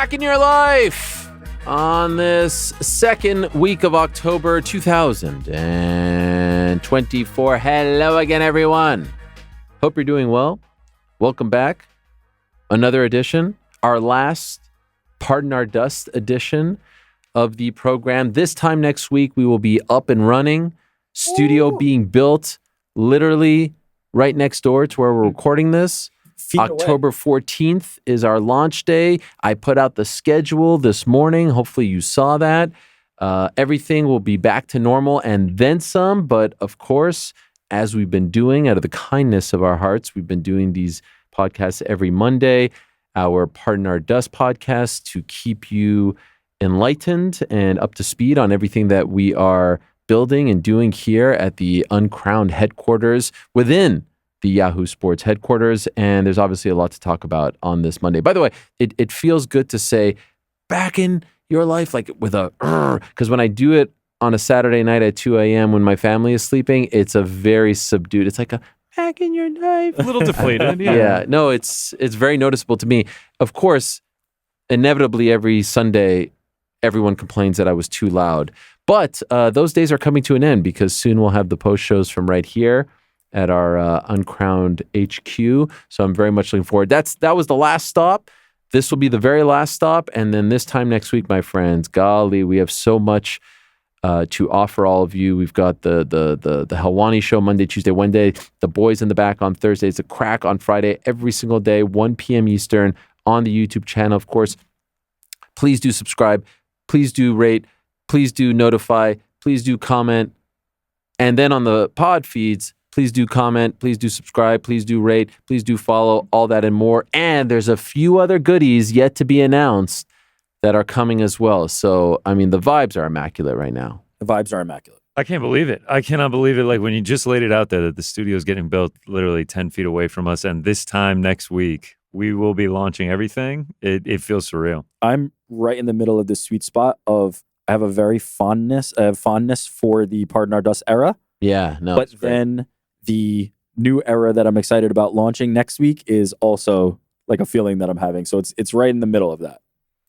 back in your life on this second week of October 2024. Hello again, everyone. Hope you're doing well. Welcome back. Another edition, our last Pardon Our Dust edition of the program. This time next week, we will be up and running. Studio being built literally right next door to where we're recording this. October 14th is our launch day. I put out the schedule this morning. Hopefully you saw that. Everything will be back to normal and then some. But of course, as we've been doing out of the kindness of our hearts, we've been doing these podcasts every Monday, our Pardon Our Dust podcast, to keep you enlightened and up to speed on everything that we are building and doing here at the Uncrowned headquarters within the Yahoo Sports headquarters. And there's obviously a lot to talk about on this Monday. By the way, it feels good to say back in your life, like with a, because when I do it on a Saturday night at 2 a.m. when my family is sleeping, it's a very subdued, it's like a back in your life. A little deflated. Yeah, no, it's very noticeable to me. Of course, inevitably every Sunday, everyone complains that I was too loud. But those days are coming to an end because soon we'll have the post shows from right here at our Uncrowned HQ. So I'm very much looking forward. That was the last stop. This will be the very last stop. And then this time next week, my friends, golly, we have so much to offer all of you. We've got the Helwani show Monday, Tuesday, Wednesday, the boys in the back on Thursdays, the crack on Friday, every single day, 1 p.m. Eastern on the YouTube channel. Of course, please do subscribe. Please do rate. Please do notify. Please do comment. And then on the pod feeds, please do comment, please do subscribe, please do rate, please do follow, all that and more. And there's a few other goodies yet to be announced that are coming as well. So, I mean, the vibes are immaculate right now. The vibes are immaculate. I can't believe it. I cannot believe it. Like when you just laid it out there that the studio is getting built literally 10 feet away from us. And this time next week, we will be launching everything. It feels surreal. I'm right in the middle of this sweet spot of, I have a very fondness for the Pardon Our Dust era. Yeah, no. But then the new era that I'm excited about launching next week is also like a feeling that I'm having. So it's right in the middle of that.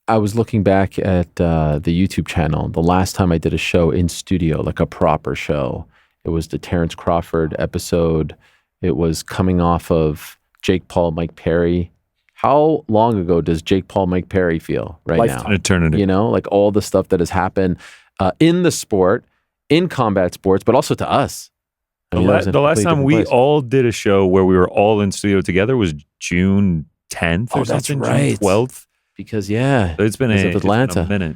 I was looking back at the YouTube channel. The last time I did a show in studio, like a proper show, it was the Terrence Crawford episode. It was coming off of Jake Paul, Mike Perry. How long ago does Jake Paul, Mike Perry feel right now? An eternity. You know, like all the stuff that has happened in the sport, in combat sports, but also to us. The last time we all did a show where we were all in studio together was June 10th or something, right. June 12th. Because, yeah, it's been Atlanta. A minute.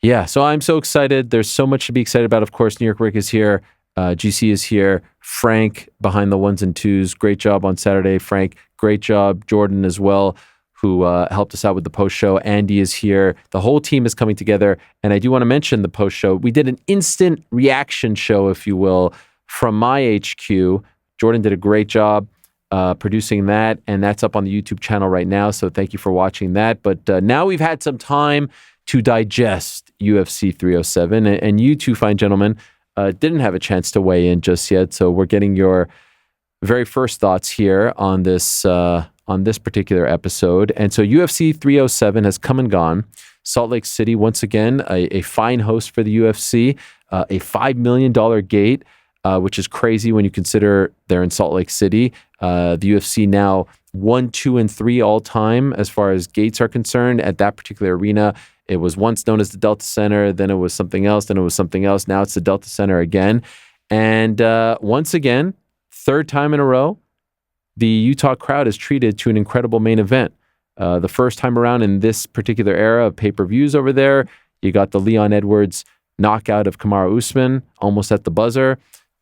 Yeah, so I'm so excited. There's so much to be excited about. Of course, NewYorkRic is here. GC is here. Frank behind the ones and twos. Great job on Saturday, Frank. Great job, Jordan as well, who helped us out with the post show. Andy is here. The whole team is coming together. And I do want to mention the post show. We did an instant reaction show, if you will, from my HQ. Jordan did a great job producing that, and that's up on the YouTube channel right now. So thank you for watching that. But now we've had some time to digest UFC 307, and you two fine gentlemen didn't have a chance to weigh in just yet. So we're getting your very first thoughts here on this particular episode. And so UFC 307 has come and gone. Salt Lake City, once again, a fine host for the UFC, a $5 million gate, which is crazy when you consider they're in Salt Lake City. The UFC now 1, 2, and 3 all time as far as gates are concerned at that particular arena. It was once known as the Delta Center, then it was something else, then it was something else. Now it's the Delta Center again. And once again, third time in a row, the Utah crowd is treated to an incredible main event. The first time around in this particular era of pay-per-views over there, you got the Leon Edwards knockout of Kamaru Usman, almost at the buzzer.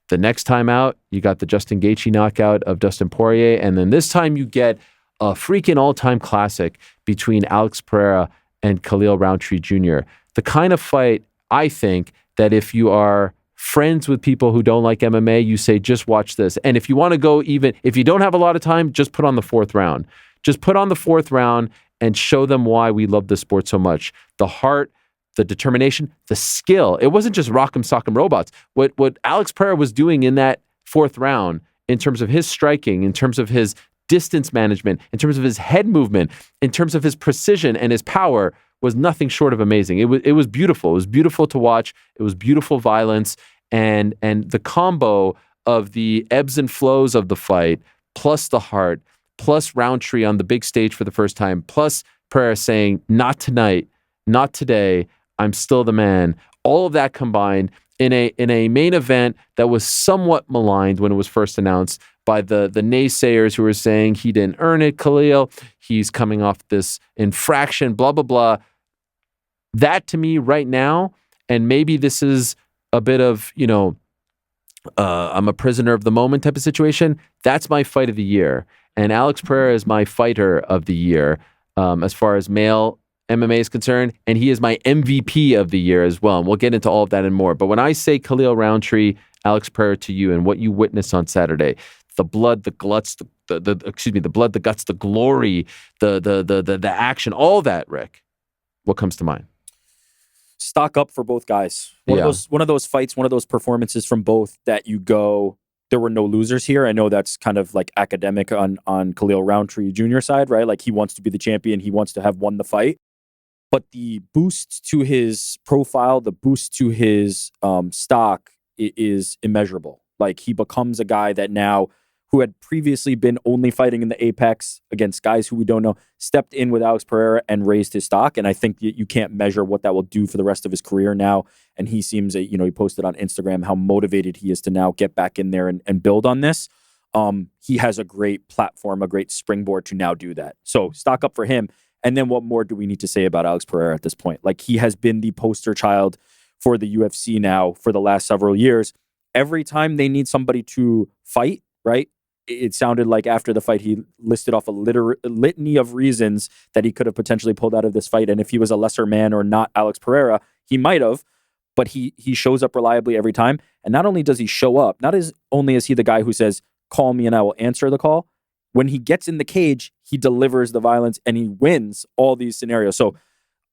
The next time out, you got the Justin Gaethje knockout of Dustin Poirier. And then this time you get a freaking all-time classic between Alex Pereira and Khalil Rountree Jr. The kind of fight, I think, that if you are friends with people who don't like MMA, you say, just watch this. And if you want to go even, if you don't have a lot of time, just put on the fourth round. Just put on the fourth round and show them why we love this sport so much. The heart, the determination, the skill. It wasn't just rock'em sock'em robots. What Alex Pereira was doing in that fourth round, in terms of his striking, in terms of his distance management, in terms of his head movement, in terms of his precision and his power, was nothing short of amazing. It was beautiful. It was beautiful to watch. It was beautiful violence, and the combo of the ebbs and flows of the fight, plus the heart, plus Rountree on the big stage for the first time, plus Pereira saying, "Not tonight, not today. I'm still the man." All of that combined in a main event that was somewhat maligned when it was first announced by the naysayers who were saying he didn't earn it, Khalil. He's coming off this infraction, blah, blah, blah. That to me right now, and maybe this is a bit of, I'm a prisoner of the moment type of situation. That's my fight of the year. And Alex Pereira is my fighter of the year as far as male MMA is concerned. And he is my MVP of the year as well. And we'll get into all of that and more. But when I say Khalil Rountree, Alex Pereira to you and what you witnessed on Saturday, the blood, the guts, the blood, the guts, the glory, the action, all that, Rick, what comes to mind? Stock up for both guys. One of those fights, one of those performances from both that you go, there were no losers here. I know that's kind of like academic on Khalil Rountree Jr. side, right? Like he wants to be the champion. He wants to have won the fight. But the boost to his profile, the boost to his stock is immeasurable. Like he becomes a guy that now, who had previously been only fighting in the Apex against guys who we don't know, stepped in with Alex Pereira and raised his stock. And I think you can't measure what that will do for the rest of his career now. And he seems, he posted on Instagram how motivated he is to now get back in there and build on this. He has a great platform, a great springboard to now do that. So stock up for him. And then what more do we need to say about Alex Pereira at this point? Like he has been the poster child for the UFC now for the last several years. Every time they need somebody to fight, right? It sounded like after the fight, he listed off a litany of reasons that he could have potentially pulled out of this fight. And if he was a lesser man or not Alex Pereira, he might have, but he shows up reliably every time. And not only does he show up, not as only is he the guy who says, "Call me and I will answer the call." When he gets in the cage, he delivers the violence and he wins all these scenarios. So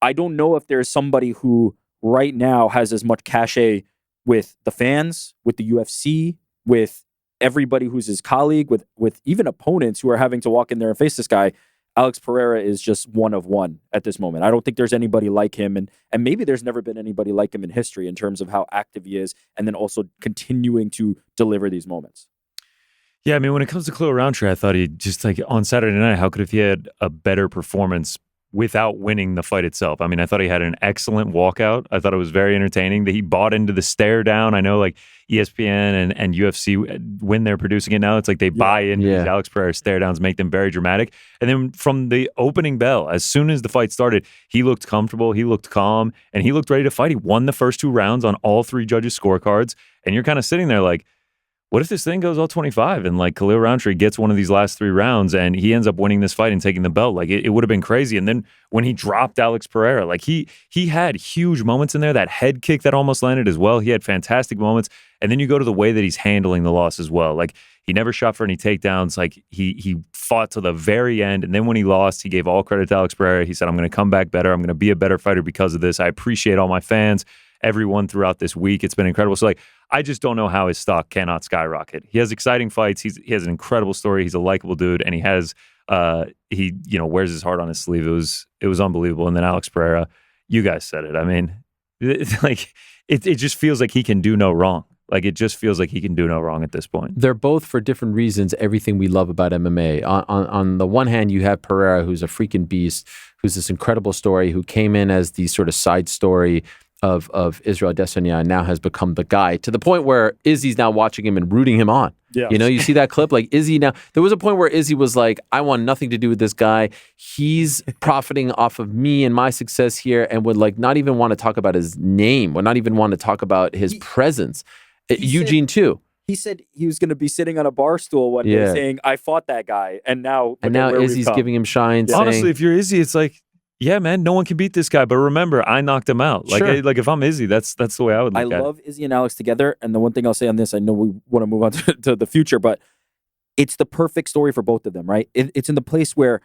I don't know if there's somebody who right now has as much cachet with the fans, with the UFC, with everybody who's his colleague, with even opponents who are having to walk in there and face this guy. Alex Pereira is just one of one at this moment. I don't think there's anybody like him, and maybe there's never been anybody like him in history in terms of how active he is, and then also continuing to deliver these moments. Yeah, I mean, when it comes to Khalil Rountree, I thought he just like on Saturday night, how could have he had a better performance without winning the fight itself? I mean, I thought he had an excellent walkout. I thought it was very entertaining that he bought into the stare down. I know like ESPN and UFC, when they're producing it now, it's like they buy into these Alex Pereira stare downs, make them very dramatic. And then from the opening bell, as soon as the fight started, he looked comfortable, he looked calm, and he looked ready to fight. He won the first 2 rounds on all 3 judges' scorecards. And you're kind of sitting there like, what if this thing goes all 25 and like Khalil Rountree gets one of these last 3 rounds and he ends up winning this fight and taking the belt? Like it would have been crazy. And then when he dropped Alex Pereira, like he had huge moments in there. That head kick that almost landed as well. He had fantastic moments. And then you go to the way that he's handling the loss as well. Like he never shot for any takedowns. Like he fought to the very end. And then when he lost, he gave all credit to Alex Pereira. He said, "I'm going to come back better. I'm going to be a better fighter because of this. I appreciate all my fans, everyone throughout this week. It's been incredible." So like, I just don't know how his stock cannot skyrocket. He has exciting fights. He has an incredible story. He's a likable dude, and he has he wears his heart on his sleeve. It was unbelievable. And then Alex Pereira, you guys said it. I mean, it's like it just feels like he can do no wrong. Like it just feels like he can do no wrong at this point. They're both, for different reasons, everything we love about MMA. On the one hand, you have Pereira, who's a freaking beast, who's this incredible story, who came in as the sort of side story of Israel Adesanya and now has become the guy, to the point where Izzy's now watching him and rooting him on. Yeah. You see that clip? Like Izzy now, there was a point where Izzy was like, "I want nothing to do with this guy. He's profiting off of me and my success here," and would like not even want to talk about his name, would not even want to talk about his presence. Eugene too. He said he was going to be sitting on a bar stool one day saying, "I fought that guy," and now Izzy's giving him shine. Yeah. Honestly, if you're Izzy, it's like, yeah, man, no one can beat this guy. But remember, I knocked him out. Like, Sure. like if I'm Izzy, that's the way I would look at it. I love Izzy and Alex together. And the one thing I'll say on this, I know we want to move on to the future, but it's the perfect story for both of them, right? It's in the place where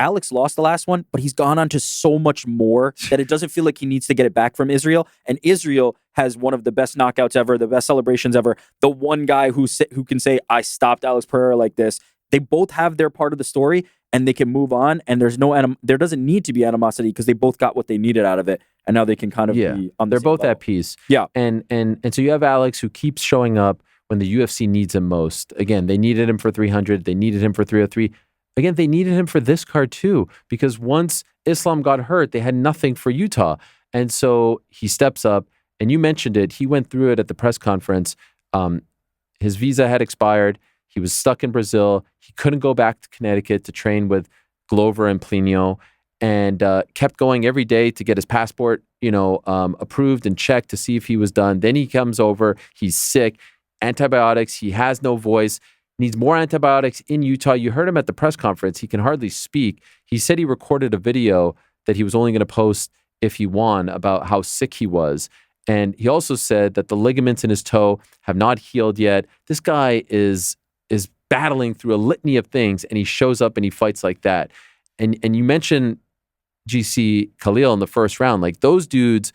Alex lost the last one, but he's gone on to so much more that it doesn't feel like he needs to get it back from Israel. And Israel has one of the best knockouts ever, the best celebrations ever. The one guy who can say, "I stopped Alex Pereira like this." they both have their part of the story and they can move on. And there's there doesn't need to be animosity because they both got what they needed out of it. And now they can kind of be on the They're same both level. at peace. Yeah. And so you have Alex who keeps showing up when the UFC needs him most. Again, they needed him for 300. They needed him for 303. Again, they needed him for this card too, because once Islam got hurt, they had nothing for Utah. And so he steps up, and you mentioned it. He went through it at the press conference. His visa had expired. He was stuck in Brazil. He couldn't go back to Connecticut to train with Glover and Plinio, and kept going every day to get his passport, approved and checked to see if he was done. Then he comes over. He's sick. Antibiotics. He has no voice. Needs more antibiotics in Utah. You heard him at the press conference. He can hardly speak. He said he recorded a video that he was only going to post if he won about how sick he was. And he also said that the ligaments in his toe have not healed yet. This guy is battling through a litany of things, and he shows up and he fights like that. And you mentioned GC Khalil in the first round. Like, those dudes,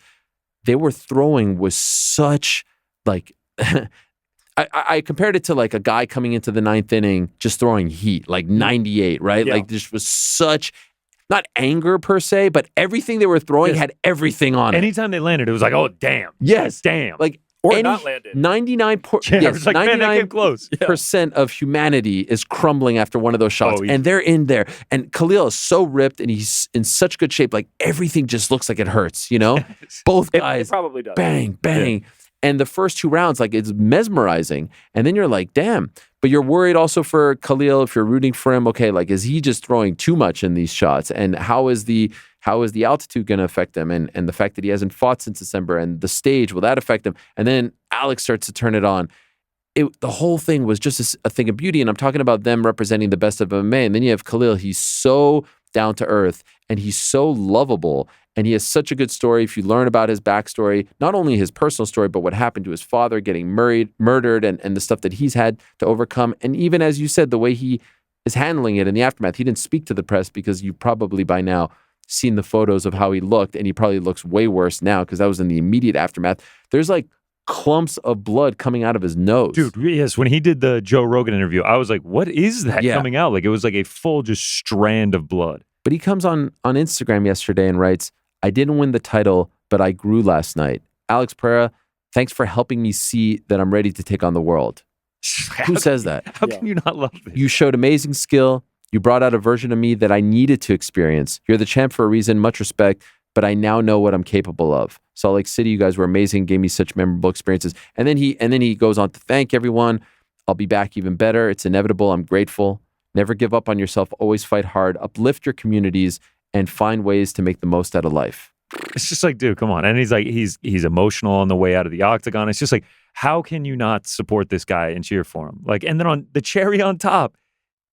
they were throwing with such, like... I compared it to like a guy coming into the ninth inning just throwing heat, like 98, right? Yeah. Like, this was such, not anger per se, but everything they were throwing had everything on it. Anytime they landed, it was like, oh, damn. Yes. Damn. Like, Or not landed. 99 I was like, man, that came close. percent of humanity is crumbling after one of those shots. And they're in there. And Khalil is so ripped and he's in such good shape. Like, everything just looks like it hurts, Both guys, it probably does. bang, bang. Yeah. And the first two rounds, like, it's mesmerizing. And then you're like, damn. But you're worried also for Khalil if you're rooting for him. Okay, like, is he just throwing too much in these shots? And how is the altitude going to affect him? And the fact that he hasn't fought since December, and the stage, will that affect him? And then Alex starts to turn it on. The whole thing was just a thing of beauty. And I'm talking about them representing the best of MMA. And then you have Khalil. He's so down to earth and he's so lovable. And he has such a good story. If you learn about his backstory, not only his personal story, but what happened to his father getting murdered and the stuff that he's had to overcome. And even, as you said, the way he is handling it in the aftermath. He didn't speak to the press because you probably by now seen the photos of how he looked, and he probably looks way worse now because that was in the immediate aftermath. There's like clumps of blood coming out of his nose. Dude, yes. When he did the Joe Rogan interview, I was like, what is that coming out? Like, it was like a full just strand of blood. But he comes on Instagram yesterday and writes, I didn't win the title, but I grew last night. Alex Pereira, thanks for helping me see that I'm ready to take on the world. Who says that? How can you not love this? You showed amazing skill. You brought out a version of me that I needed to experience. You're the champ for a reason, much respect, but I now know what I'm capable of. Salt Lake City, you guys were amazing, gave me such memorable experiences. And then he goes on to thank everyone. I'll be back even better. It's inevitable. I'm grateful. Never give up on yourself. Always fight hard. Uplift your communities and find ways to make the most out of life. It's just like, dude, come on. And he's like, he's emotional on the way out of the octagon. It's just like, how can you not support this guy and cheer for him? Like, and then on the cherry on top,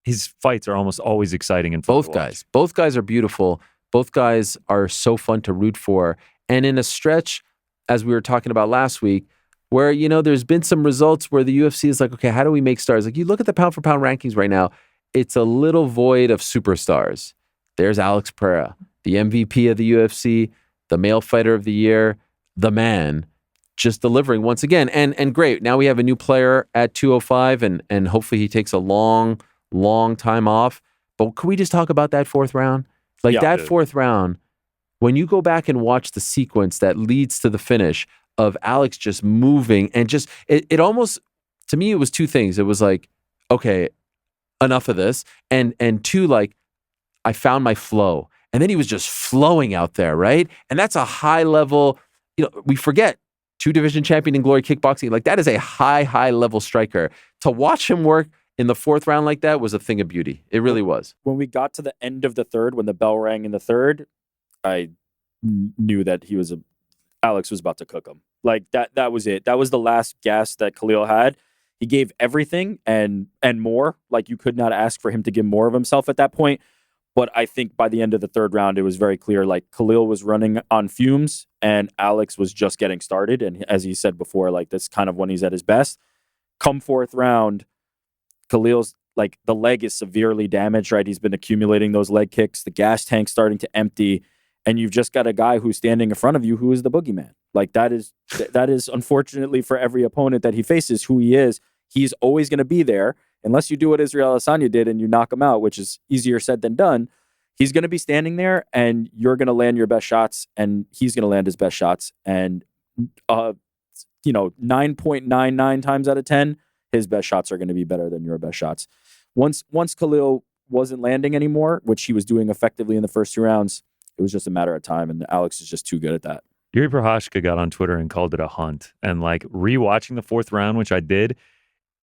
his fights are almost always exciting and fun. Both guys are beautiful. Both guys are so fun to root for. And in a stretch, as we were talking about last week, where, there's been some results where the UFC is like, okay, how do we make stars? Like, you look at the pound for pound rankings right now, it's a little void of superstars. There's Alex Pereira, the MVP of the UFC, the male fighter of the year, the man, just delivering once again. And great. Now we have a new player at 205, and hopefully he takes a long time off. But can we just talk about that fourth round? Fourth round, when you go back and watch the sequence that leads to the finish of Alex just moving and just, it almost, to me, it was two things. It was like, okay, enough of this. And two, like, I found my flow. And then he was just flowing out there, right? And that's a high level, we forget, 2-division champion in Glory Kickboxing. Like, that is a high level striker. To watch him work in the fourth round like that was a thing of beauty. It really was. When we got to the end of the third, when the bell rang in the third, I knew that Alex was about to cook him. Like, that was it. That was the last gas that Khalil had. He gave everything and more. Like, you could not ask for him to give more of himself at that point. But I think by the end of the third round, it was very clear, like, Khalil was running on fumes and Alex was just getting started. And as he said before, like, that's kind of when he's at his best. Come fourth round, Khalil's, like, the leg is severely damaged, right? He's been accumulating those leg kicks. The gas tank's starting to empty. And you've just got a guy who's standing in front of you who is the boogeyman. Like, that is unfortunately for every opponent that he faces who he is. He's always going to be there. unless you do what Israel Adesanya did and you knock him out, which is easier said than done, he's going to be standing there and you're going to land your best shots and he's going to land his best shots. And, 9.99 times out of 10, his best shots are going to be better than your best shots. Once Khalil wasn't landing anymore, which he was doing effectively in the first 2 rounds, it was just a matter of time. And Alex is just too good at that. Yuri Prochazka got on Twitter and called it a hunt. And like rewatching the 4th round, which I did,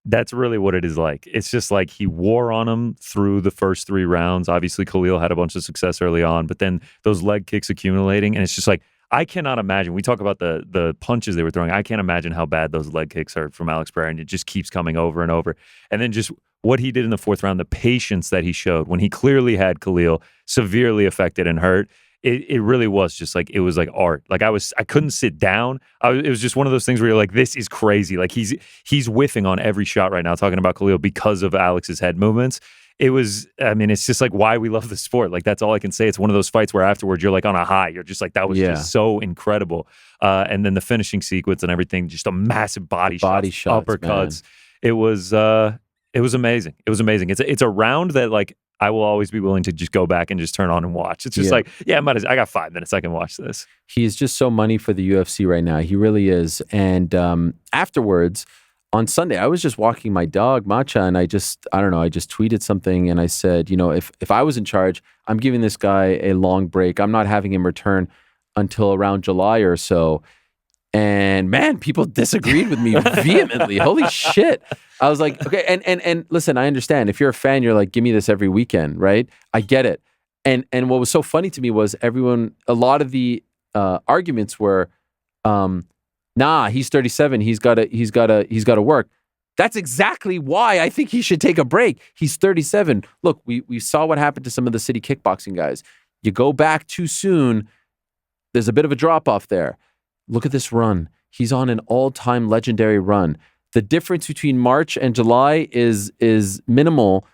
that's really what it is like. It's just like he wore on him through the first 3 rounds. Obviously, Khalil had a bunch of success early on, but then those leg kicks accumulating. And it's just like, I cannot imagine. We talk about the punches they were throwing. I can't imagine how bad those leg kicks are from Alex Pereira. And it just keeps coming over and over. And then just what he did in the 4th round, the patience that he showed when he clearly had Khalil severely affected and hurt. It really was just like, it was like art. Like I couldn't sit down. It was just one of those things where you're like, this is crazy. Like he's whiffing on every shot right now, talking about Khalil because of Alex's head movements. It's just like why we love the sport. Like that's all I can say. It's one of those fights where afterwards you're like on a high. You're just like, that was just so incredible. And then the finishing sequence and everything, just a massive body shots, uppercuts. Man. It was amazing. It was amazing. It's a round that like, I will always be willing to just go back and just turn on and watch. It's just like, I got 5 minutes. I can watch this. He is just so money for the UFC right now. He really is. And afterwards, on Sunday, I was just walking my dog, Matcha, and I just tweeted something and I said, if I was in charge, I'm giving this guy a long break. I'm not having him return until around July or so. And man, people disagreed with me vehemently. Holy shit. I was like, okay, and listen, I understand. If you're a fan, you're like, give me this every weekend, right? I get it. And what was so funny to me was a lot of the arguments were, nah, he's 37. He's got to work. That's exactly why I think he should take a break. He's 37. Look, we saw what happened to some of the city kickboxing guys. You go back too soon, there's a bit of a drop off there. Look at this run. He's on an all-time legendary run. The difference between March and July is minimal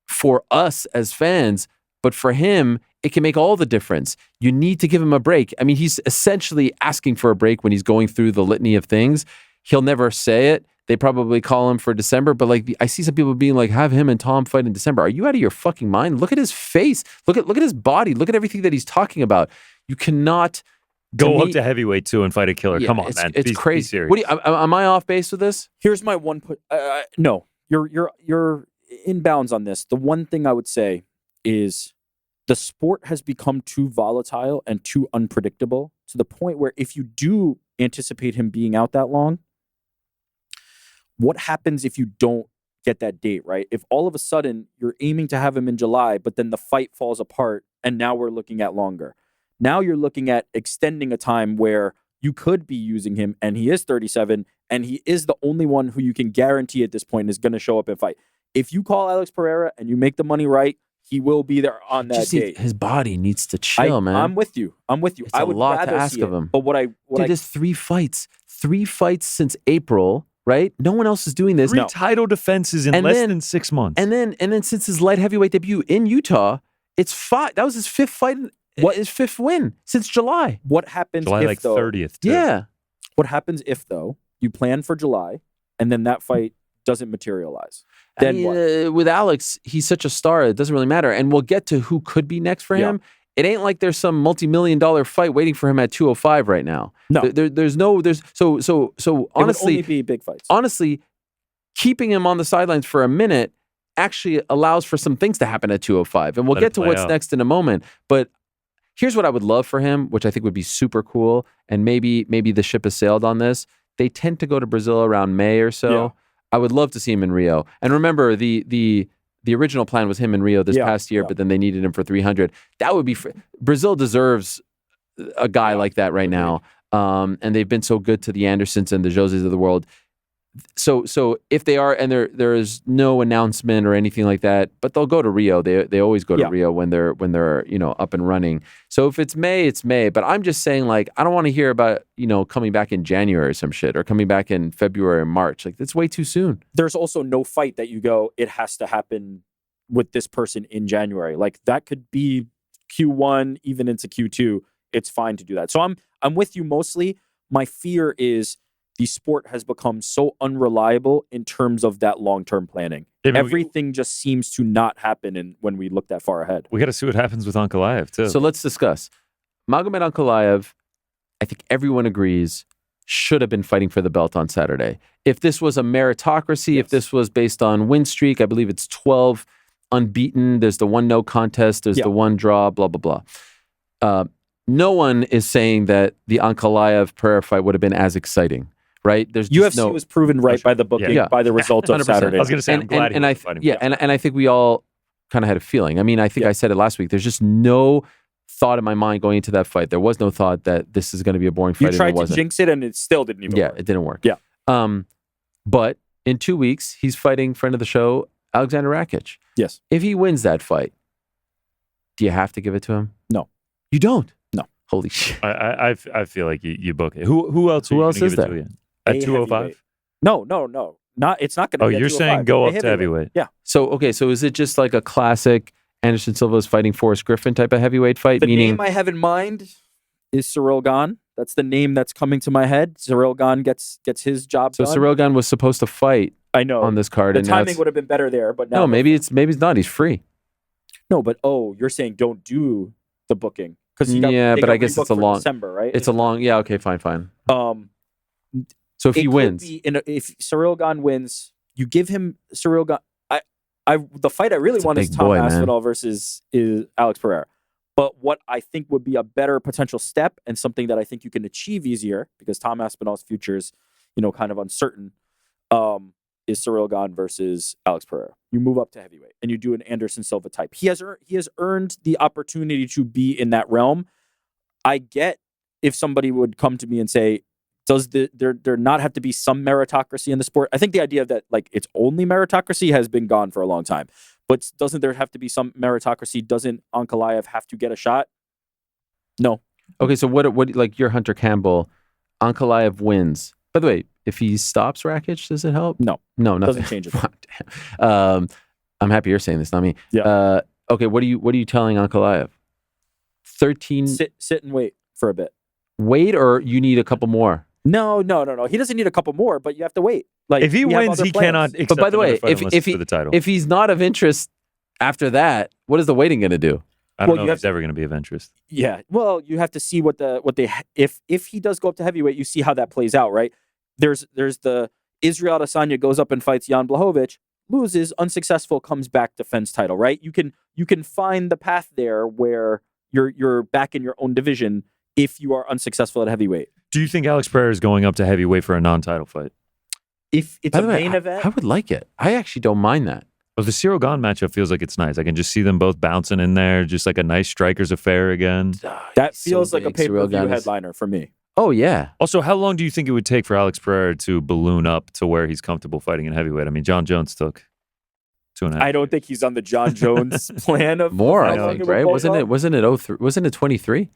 for us as fans, but for him, it can make all the difference. You need to give him a break. I mean, he's essentially asking for a break when he's going through the litany of things. He'll never say it. They probably call him for December, but like I see some people being like, have him and Tom fight in December. Are you out of your fucking mind? Look at his face. Look at his body. Look at everything that he's talking about. You cannot go up to heavyweight too and fight a killer. Come on, man. It's crazy. What am I off base with this? Here's my one put. No, you're in bounds on this. The one thing I would say is the sport has become too volatile and too unpredictable to the point where if you do anticipate him being out that long, what happens if you don't get that date, right? If all of a sudden you're aiming to have him in July, but then the fight falls apart and now we're looking at longer. Now you're looking at extending a time where you could be using him and he is 37 and he is the only one who you can guarantee at this point is going to show up and fight. If you call Alex Pereira and you make the money right, he will be there on that date. His body needs to chill, man. I'm with you. It's a lot to ask of him. But there's 3 fights. 3 fights since April, right? No one else is doing this. 3 title defenses in less than 6 months. And then since his light heavyweight debut in Utah, it's 5. That was his 5th fight. His 5th win since July. What happens July if, 30th. Too. Yeah. What happens if, though, you plan for July and then that fight doesn't materialize? Then what? With Alex, he's such a star. It doesn't really matter. And we'll get to who could be next for him. It ain't like there's some multi-million-dollar fight waiting for him at 205 right now. No. So honestly, would only be big fights. Honestly, keeping him on the sidelines for a minute actually allows for some things to happen at 205. And we'll get to what's next in a moment. But here's what I would love for him, which I think would be super cool. And maybe the ship has sailed on this. They tend to go to Brazil around May or so. Yeah. I would love to see him in Rio. And remember, the original plan was him in Rio this past year, but then they needed him for 300. That would be Brazil deserves a guy like that right now. And they've been so good to the Andersons and the Joses of the world. So if they are, and there is no announcement or anything like that, but they'll go to Rio. They always go to Rio when they're up and running. So if it's May, it's May. But I'm just saying, like, I don't want to hear about coming back in January or some shit, or coming back in February or March. Like, that's way too soon. There's also no fight that you go, it has to happen with this person in January. Like, that could be Q1 even into Q2. It's fine to do that. So I'm with you mostly. My fear is the sport has become so unreliable in terms of that long-term planning. Yeah, Everything just seems to not happen when we look that far ahead. We got to see what happens with Ankalaev, too. So let's discuss. Magomed Ankalaev, I think everyone agrees, should have been fighting for the belt on Saturday. If this was a meritocracy, if this was based on win streak, I believe it's 12 unbeaten. There's the one no contest. There's the one draw, blah, blah, blah. No one is saying that the Ankalaev Pereira fight would have been as exciting, right? There's just UFC was proven right by the booking, by the result of 100%. Saturday. I was going to say, I'm glad he was fighting. And I think we all kind of had a feeling. I mean, I think I said it last week. There's just no thought in my mind going into that fight. There was no thought that this is going to be a boring fight. You tried to jinx it, and it still didn't even work. Yeah, it didn't work. Yeah. But in 2 weeks, he's fighting friend of the show, Alexander Rakic. Yes. If he wins that fight, do you have to give it to him? No. You don't? No. Holy shit. I feel like you book it. Who else is there? At 205? No. It's not going to be at you're 205. saying go up to heavyweight. Yeah. So is it just like a classic Anderson Silva's fighting Forrest Griffin type of heavyweight fight? The meaning name I have in mind is Ciryl Gane. That's the name that's coming to my head. Ciryl Gane gets his job done. So Ciryl Gane was supposed to fight on this card. The timing would have been better there, but now... No, maybe it's not. He's free. No, but you're saying don't do the booking. But I guess it's a long... December, right? It's a long... Yeah, okay, fine. So if he wins... If Ciryl Gane wins, you give him Ciryl Gane... the fight I really want is Tom Aspinall versus Alex Pereira. But what I think would be a better potential step and something that I think you can achieve easier, because Tom Aspinall's future is, kind of uncertain, is Ciryl Gane versus Alex Pereira. You move up to heavyweight and you do an Anderson Silva type. He has earned the opportunity to be in that realm. I get if somebody would come to me and say, does there not have to be some meritocracy in the sport? I think the idea that it's only meritocracy has been gone for a long time. But doesn't there have to be some meritocracy? Doesn't Ankalaev have to get a shot? No. Okay, so what like you're Hunter Campbell, Ankalaev wins. By the way, if he stops Rakic, does it help? No, nothing. Doesn't change it. I'm happy you're saying this, not me. Yeah. Okay, what are you telling Ankalaev? 13. Sit and wait for a bit. Wait, or you need a couple more? No. He doesn't need a couple more, but you have to wait. If he wins, he cannot accept. But by the way, if he's not of interest after that, what is the waiting going to do? I don't know if he's ever going to be of interest. Yeah. Well, you have to see what they if he does go up to heavyweight, you see how that plays out, right? There's the Israel Adesanya goes up and fights Jan Blachowicz, loses, unsuccessful, comes back, defends title, right? You can find the path there where you're back in your own division if you are unsuccessful at heavyweight. Do you think Alex Pereira is going up to heavyweight for a non-title fight? If it's a main event, I would like it. I actually don't mind that. Well, the Ciryl Gane matchup feels like it's nice. I can just see them both bouncing in there, just like a nice strikers affair again. That feels like a pay-per-view headliner for me. Oh, yeah. Also, how long do you think it would take for Alex Pereira to balloon up to where he's comfortable fighting in heavyweight? I mean, John Jones took 2.5. I don't think he's on the John Jones plan of more. I think, right? Wasn't it 23?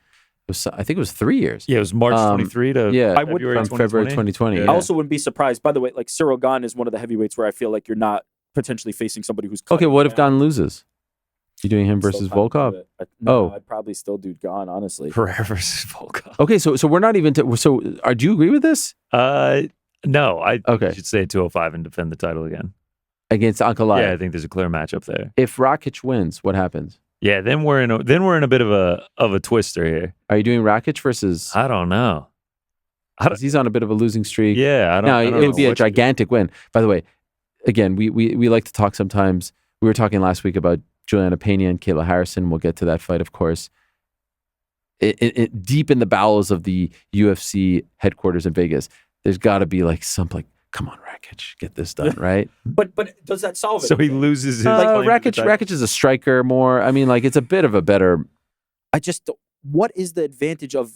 I think it was 3 years. Yeah, it was March 23 to February 2020. I also wouldn't be surprised. By the way, Ciryl Gane is one of the heavyweights where I feel like you're not potentially facing somebody who's okay. What if Gane loses? You doing him versus Volkov? I'd probably still do Gane, honestly. Pereira versus Volkov. Okay, so we're not even. Do you agree with this? No. I should stay at 205 and defend the title again against Ankalaev. Yeah, I think there's a clear matchup there. If Rakic wins, what happens? Yeah, then we're in a bit of a twister here. Are you doing Rakic versus? I don't know. He's on a bit of a losing streak. Yeah, it would be a gigantic win. By the way, again, we like to talk sometimes. We were talking last week about Julianna Peña and Kayla Harrison. We'll get to that fight, of course. Deep in the bowels of the UFC headquarters in Vegas, there's got to be come on, Rakic, get this done, right? But does that solve it? So he loses his. Rakic is a striker more. I mean, it's a bit of a better. What is the advantage of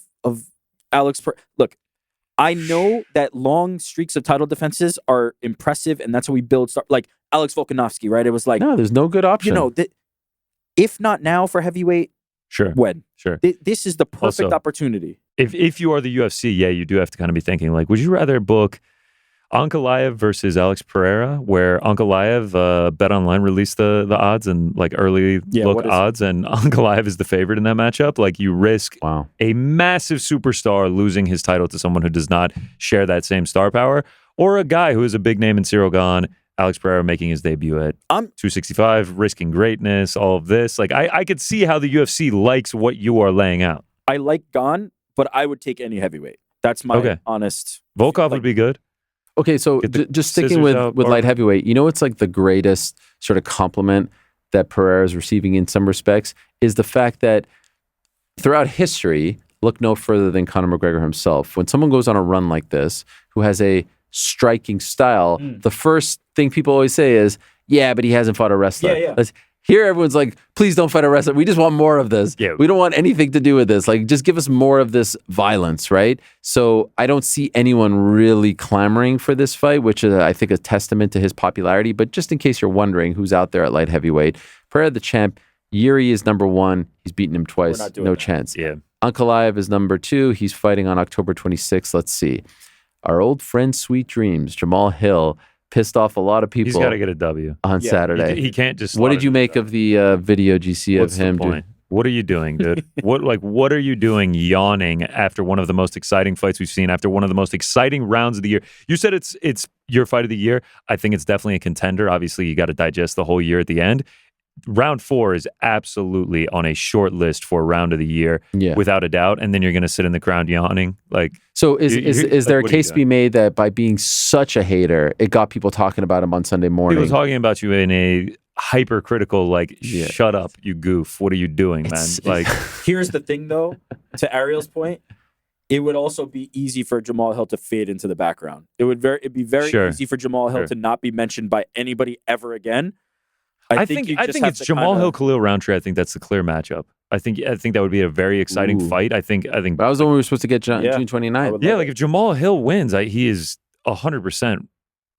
Alex? Look, I know that long streaks of title defenses are impressive, and that's how we build. Like Alex Volkanovski, right? It was like no, there's no good option. If not now for heavyweight, sure, when? Sure, this is the perfect opportunity. If you are the UFC, yeah, you do have to kind of be thinking would you rather book Ankalaev versus Alex Pereira, where Ankalaev, Bet Online released the odds and like early look odds, and Ankalaev is the favorite in that matchup. Like you risk a massive superstar losing his title to someone who does not share that same star power, or a guy who is a big name in Cyril Gane. Alex Pereira making his debut at 265, risking greatness, all of this. Like I could see how the UFC likes what you are laying out. I like Gane, but I would take any heavyweight. That's my honest. Volkov would be good. Okay, so just sticking with light heavyweight, you know what's like the greatest sort of compliment that Pereira is receiving in some respects is the fact that throughout history, look no further than Conor McGregor himself. When someone goes on a run like this, who has a striking style, the first thing people always say is, yeah, but he hasn't fought a wrestler. Here, everyone's like, please don't fight a wrestler. We just want more of this. Yeah. We don't want anything to do with this. Like, just give us more of this violence, right? So I don't see anyone really clamoring for this fight, which is, I think, a testament to his popularity. But just in case you're wondering who's out there at light heavyweight, Pereira the champ, Yuri is number 1. He's beaten him twice. No chance. Yeah. Ankalaev is number 2. He's fighting on October 26th. Let's see. Our old friend, Sweet Dreams, Jamal Hill, pissed off a lot of people. He's got to get a W on Saturday. He can't just. What did you make of the video GC of him? What are you doing, dude? What are you doing yawning after one of the most exciting fights we've seen, after one of the most exciting rounds of the year? You said it's your fight of the year. I think it's definitely a contender. Obviously, you got to digest the whole year at the end. Round 4 is absolutely on a short list for round of the year, without a doubt. And then you're going to sit in the crowd yawning. Like, so is there a case to be made that by being such a hater, it got people talking about him on Sunday morning? People talking about you in a hypercritical, like, shut up, you goof. What are you doing, man? Like, here's the thing, though. To Ariel's point, it would also be easy for Jamal Hill to fade into the background. It'd be very easy for Jamal Hill to not be mentioned by anybody ever again. I think it's Jamal Hill, Khalil Rountree. I think that's the clear matchup. I think that would be a very exciting fight. I think that was the one we were supposed to get June 29th. Yeah, like if Jamal Hill wins, he is 100%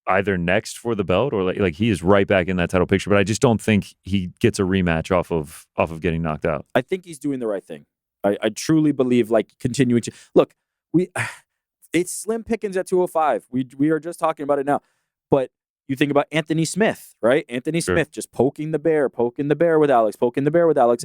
either next for the belt or like he is right back in that title picture. But I just don't think he gets a rematch off of getting knocked out. I think he's doing the right thing. I truly believe continuing to look. It's slim pickings at 205. We are just talking about it now, but. You think about Anthony Smith, right? Anthony Smith just poking the bear with Alex,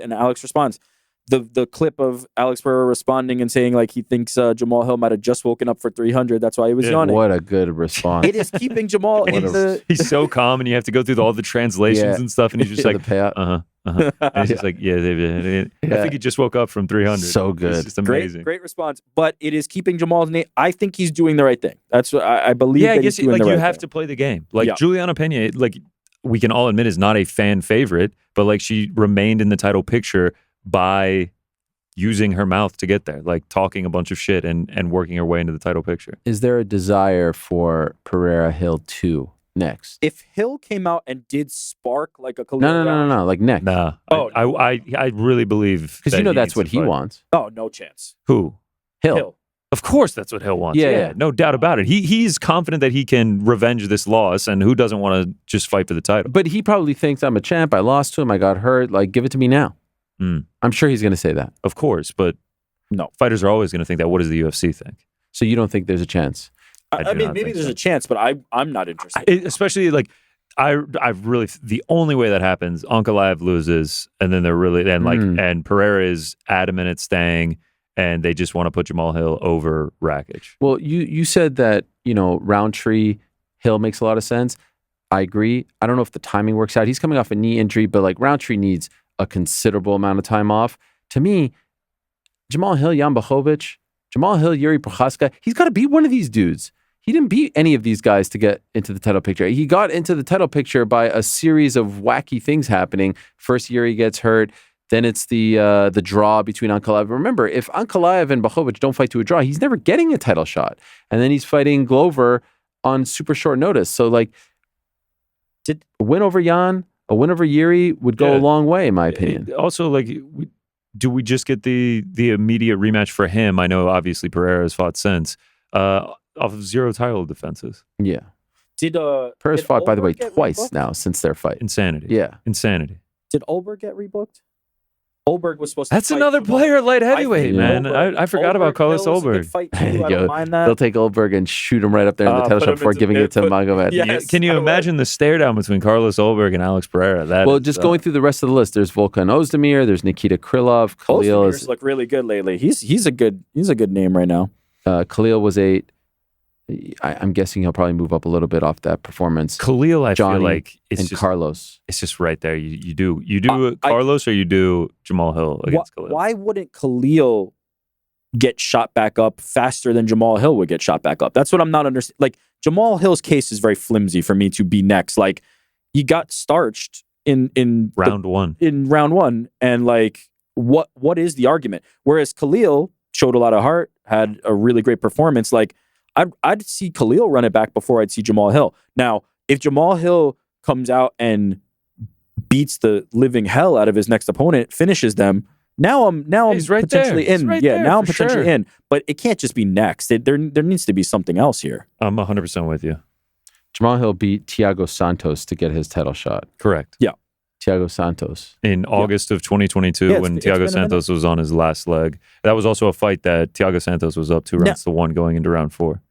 and Alex responds. The clip of Alex Pereira responding and saying like he thinks Jamal Hill might have just woken up for 300. That's why he was yawning. What a good response. It is keeping Jamal in the... He's so calm, and you have to go through all the translations and stuff, and he's just like, the payout. And he's just like, I think he just woke up from 300. So good. It's just amazing. Great response. But it is keeping Jamal's name. I think he's doing the right thing. That's what I believe. Yeah, that he's doing the right you have to play the game. Like Julianna Peña, like we can all admit is not a fan favorite, but like she remained in the title picture by using her mouth to get there, like talking a bunch of shit and working her way into the title picture. Is there a desire for Pereira Hill 2 next? If Hill came out and did spark like a Khalil No, like next. Nah. I really believe because that's what he wants. Oh, no chance. Who? Hill. Of course that's what Hill wants. Yeah. No doubt about it. He's confident that he can revenge this loss, and who doesn't want to just fight for the title? But he probably thinks, I'm a champ, I lost to him, I got hurt, like give it to me now. I'm sure he's going to say that. Of course, but no. Fighters are always going to think that. What does the UFC think? So you don't think there's a chance? I mean, maybe there's a chance, but I'm not interested. Especially like I really the only way that happens, Ankalaev loses, and then they're really and Pereira is adamant at staying, and they just want to put Jamal Hill over Rakic. Well, you said that Rountree Hill makes a lot of sense. I agree. I don't know if the timing works out. He's coming off a knee injury, but like Rountree needs a considerable amount of time off. To me, Jamal Hill, Jan Blachowicz, Jamal Hill, Yuri Prochazka, he's got to beat one of these dudes. He didn't beat any of these guys to get into the title picture. He got into the title picture by a series of wacky things happening. First, Yuri gets hurt. Then it's the draw between Ankalaev. Remember, if Ankalaev and Blachowicz don't fight to a draw, he's never getting a title shot. And then he's fighting Glover on super short notice. So, like, a win over Jan, a win over Yuri would go a long way, in my opinion. Also, like, do we just get the immediate rematch for him? I know, obviously, Pereira has fought since, off of 0 title defenses. Yeah. Pereira's fought, by the way, twice now since their fight. Insanity. Yeah. Insanity. Did Olberg get rebooked? Olberg was supposed to That's fight another Jamal. player at light heavyweight, think man. Olberg- I forgot about Carlos Hill was a good Olberg. fight too. There you I go. don't mind that. They'll take Olberg and shoot him right up there in the title put shot him before into- giving it to Magomed. Yeah. Yes, Can you I would. imagine the stare down between Carlos Olberg and Alex Pereira? Well, just going through the rest of the list, there's Volkan Ozdemir, there's Nikita Krylov, Khalil Ozdemir's look really good lately. He's a good name right now. Khalil was 8. I'm guessing he'll probably move up a little bit off that performance. Khalil, I Johnny feel like and Carlos. it's just right there. You do I- Carlos or you do Jamal Hill against Khalil. Why wouldn't Khalil get shot back up faster than Jamal Hill would get shot back up? That's what I'm not understanding. Like, Jamal Hill's case is very flimsy for me to be next. Like, he got starched in Round one. in round one, and like, what is the argument? Whereas Khalil showed a lot of heart, had a really great performance. Like, I'd see Khalil run it back before I'd see Jamal Hill. Now, if Jamal Hill comes out and beats the living hell out of his next opponent, finishes them, now I'm He's right potentially there. He's in. right Yeah, there now I'm for potentially sure. in. But it can't just be next. There needs to be something else here. I'm 100% with you. Jamal Hill beat Thiago Santos to get his title shot. Correct. Thiago Santos. In August of 2022, Yeah, when it's been a Thiago minute. Santos was on his last leg, that was also a fight that Thiago Santos was up 2 rounds to 1 going into round 4.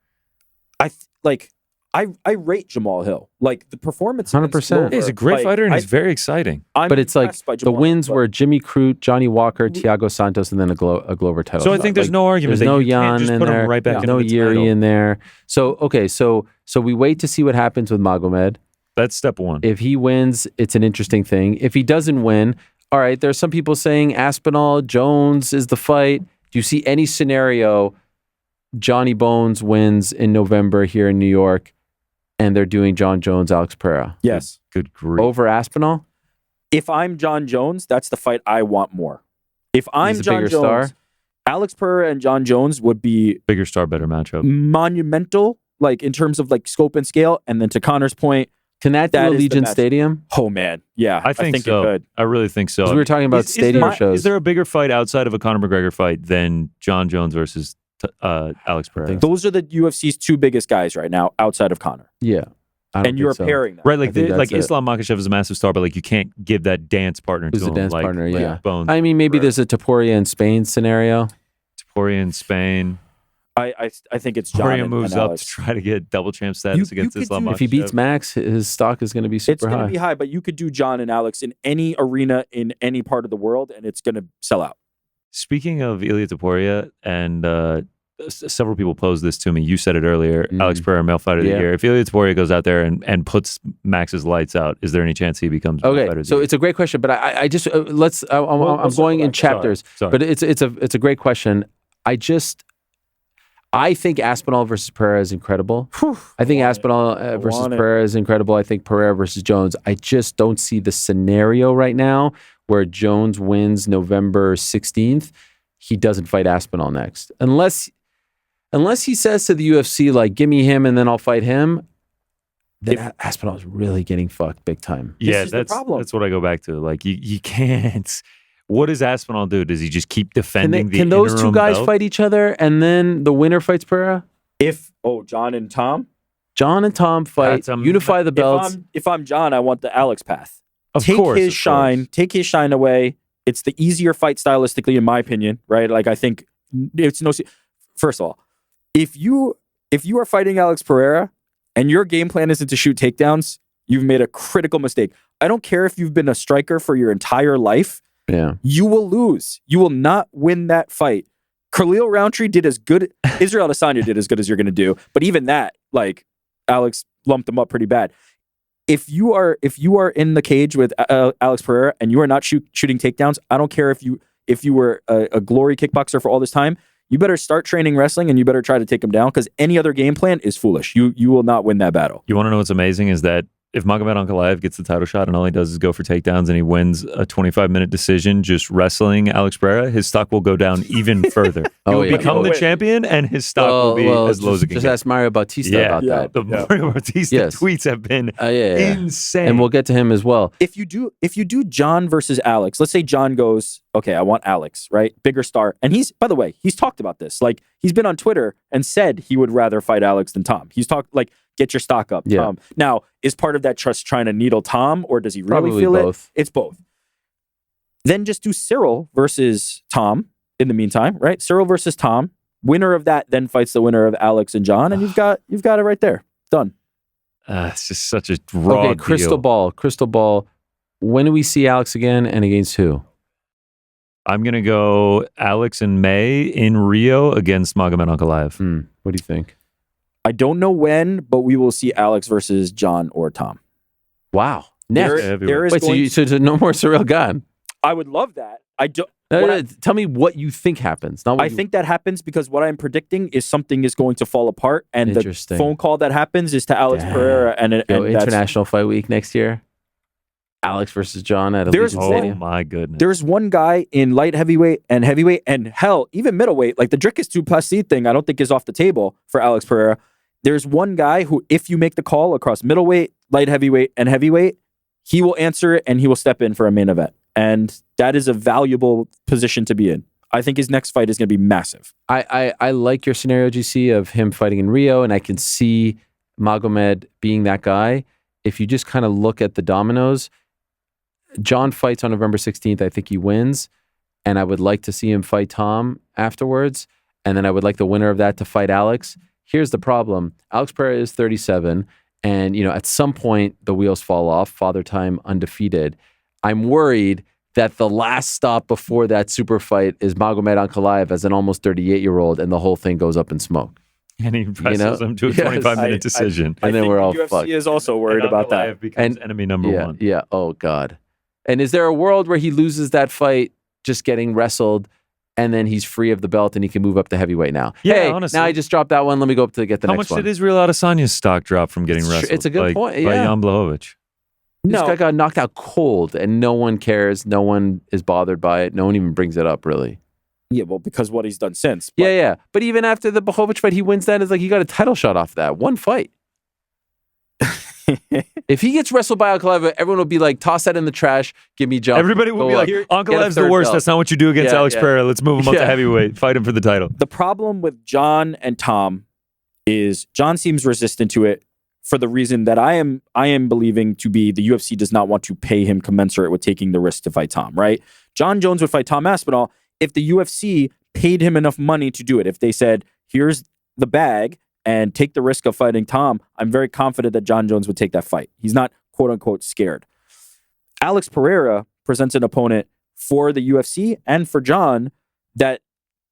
I rate Jamal Hill. Like, the performance, 100%. He's a great fighter and he's very exciting. But it's like the wins were Jimmy Crute, Johnny Walker, Thiago Santos, and then a Glover title. So I shot. think there's Like, no argument there's that no you can't Jan just in put there. him right back There's into no the Yuri title. in there. So okay, so we wait to see what happens with Magomed. That's step 1. If he wins, it's an interesting thing. If he doesn't win, all right, there's some people saying Aspinall, Jones is the fight. Do you see any scenario Johnny Bones wins in November here in New York and they're doing John Jones, Alex Pereira? Yes. Good grief. Over Aspinall? If I'm John Jones, that's the fight I want more. If I'm He's a John bigger Jones, star? Alex Pereira and John Jones would be Bigger star, better matchup. monumental, like, in terms of like scope and scale. And then to Connor's point, Can that do That is the Allegiant match. Stadium? oh man, yeah, I think so. it could. I really think so. 'Cause we were talking about stadium there, shows. Is there a bigger fight outside of a Conor McGregor fight than John Jones versus Alex Pereira? think Those are the UFC's 2 biggest guys right now outside of Connor. Yeah. I don't And you're think so. pairing them. Right, I like think that's it. Islam Makhachev is a massive star, but like you can't give that dance partner Who's to the him. dance like, partner? like Yeah. Bones. I mean, maybe there's a Taporia in Spain scenario. Taporia in Spain. I think it's John Taporia and moves up Alex. to try to get double champ status You against could Islam do- Makhachev. If he beats Max, his stock is going to be It's super going to high. be high, but you could do John and Alex in any arena in any part of the world, and it's going to sell out. Speaking of Ilia Taporia, and several people posed this to me. You said it earlier. Alex Pereira, male fighter of the Yeah. year. If Ilia Taporia goes out there and puts Max's lights out, is there any chance he becomes male fighter Okay, of the so year? it's a great question, but I just let's. I'm we'll going in circle back. chapters, Sorry. but it's a great question. I think Aspinall versus Pereira is incredible. I think Aspinall versus want it. Pereira is incredible. I think Pereira versus Jones. I just don't see the scenario right now where Jones wins November 16th. He doesn't fight Aspinall next, unless he says to the UFC like, "Give me him, and then I'll fight him." Then Aspinall is really getting fucked big time. Yeah, is the that's problem. what I go back to. Like you can't. What does Aspinall do? Does he just keep defending Can those two interim guys belt? fight each other, and then the winner fights Pereira? John and Tom, John and Tom fight, That's a- unify the belts. if I'm John, I want the Alex path. Of take course, his of shine, course. take his shine away. It's the easier fight stylistically, in my opinion, right? Like, I think it's no. First of all, if you are fighting Alex Pereira and your game plan isn't to shoot takedowns, you've made a critical mistake. I don't care if you've been a striker for your entire life. Yeah. You will lose. You will not win that fight. Khalil Rountree did as good. Israel Adesanya did as good as you're going to do. But even that, like, Alex lumped them up pretty bad. If you are in the cage with Alex Pereira and you are not shooting takedowns, I don't care if you were a glory kickboxer for all this time. You better start training wrestling and you better try to take him down, because any other game plan is foolish. You will not win that battle. You want to know what's amazing is that if Magomed Ankalaev gets the title shot and all he does is go for takedowns and he wins a 25-minute decision just wrestling Alex Pereira, his stock will go down even further. He will yeah. become the champion and his stock will be as low as it can just get. ask Mario Bautista about that. The Mario Bautista Yes. tweets have been Yeah. insane. And we'll get to him as well. If you do John versus Alex, let's say John goes, okay, I want Alex, right? Bigger star. And by the way, he's talked about this. Like, he's been on Twitter and said he would rather fight Alex than Tom. He's talked like, get your stock up, Yeah. Tom. Now, is part of that just trying to needle Tom, or does he really Probably feel both. it? It's both. Then just do Cyril versus Tom in the meantime, right? Cyril versus Tom. Winner of that then fights the winner of Alex and John, and you've got it right there. Done. It's just such a raw crystal ball. When do we see Alex again, and against who? I'm going to go Alex in May in Rio against Magomed Ankalaev. What do you think? I don't know when, but we will see Alex versus John or Tom. Wow. There is so no more Cyril Gane. I would love that. Tell me what you think happens. I think that happens because what I'm predicting is something is going to fall apart, and the phone call that happens is to Alex Pereira, and International Fight Week next year. Alex versus John at Allegiant Stadium. Oh my goodness! There's one guy in light heavyweight and heavyweight, and hell, even middleweight. Like the Dricus Duplessis thing, I don't think is off the table for Alex Pereira. There's one guy who, if you make the call across middleweight, light heavyweight, and heavyweight, he will answer it and he will step in for a main event. And that is a valuable position to be in. I think his next fight is going to be massive. I like your scenario, GC, of him fighting in Rio, and I can see Magomed being that guy. If you just kind of look at the dominoes, John fights on November 16th. I think he wins, and I would like to see him fight Tom afterwards, and then I would like the winner of that to fight Alex. Here's the problem. Alex Pereira is 37, and at some point the wheels fall off. Father Time undefeated. I'm worried that the last stop before that super fight is Magomed Ankalaev as an almost 38-year-old, and the whole thing goes up in smoke. And he wrestles him to a 25-minute decision. And then we're all UFC fucked. is also worried about that. Becomes enemy number one. Yeah. Oh, God. And is there a world where he loses that fight just getting wrestled, and then he's free of the belt and he can move up to heavyweight now? Yeah, hey, honestly. Now I just dropped that one. Let me go up to get the next one. How much did Israel Adesanya's stock drop from getting wrestled? It's a good point. By Jan Blachowicz. This guy got knocked out cold, and no one cares. No one is bothered by it. No one even brings it up, really. Yeah, well, because what he's done since. But yeah. But even after the Blachowicz fight, he wins that. It's like he got a title shot off that. One fight. If he gets wrestled by Ankalaev, everyone will be like, toss that in the trash. Give me John. Everybody will be like, Ankalaev's the worst. That's not what you do against Alex Pereira. Let's move him up to heavyweight. Fight him for the title. The problem with John and Tom is John seems resistant to it for the reason that I am believing to be the UFC does not want to pay him commensurate with taking the risk to fight Tom, right? John Jones would fight Tom Aspinall if the UFC paid him enough money to do it. If they said, here's the bag and take the risk of fighting Tom, I'm very confident that John Jones would take that fight. He's not, quote unquote, scared. Alex Pereira presents an opponent for the UFC and for John that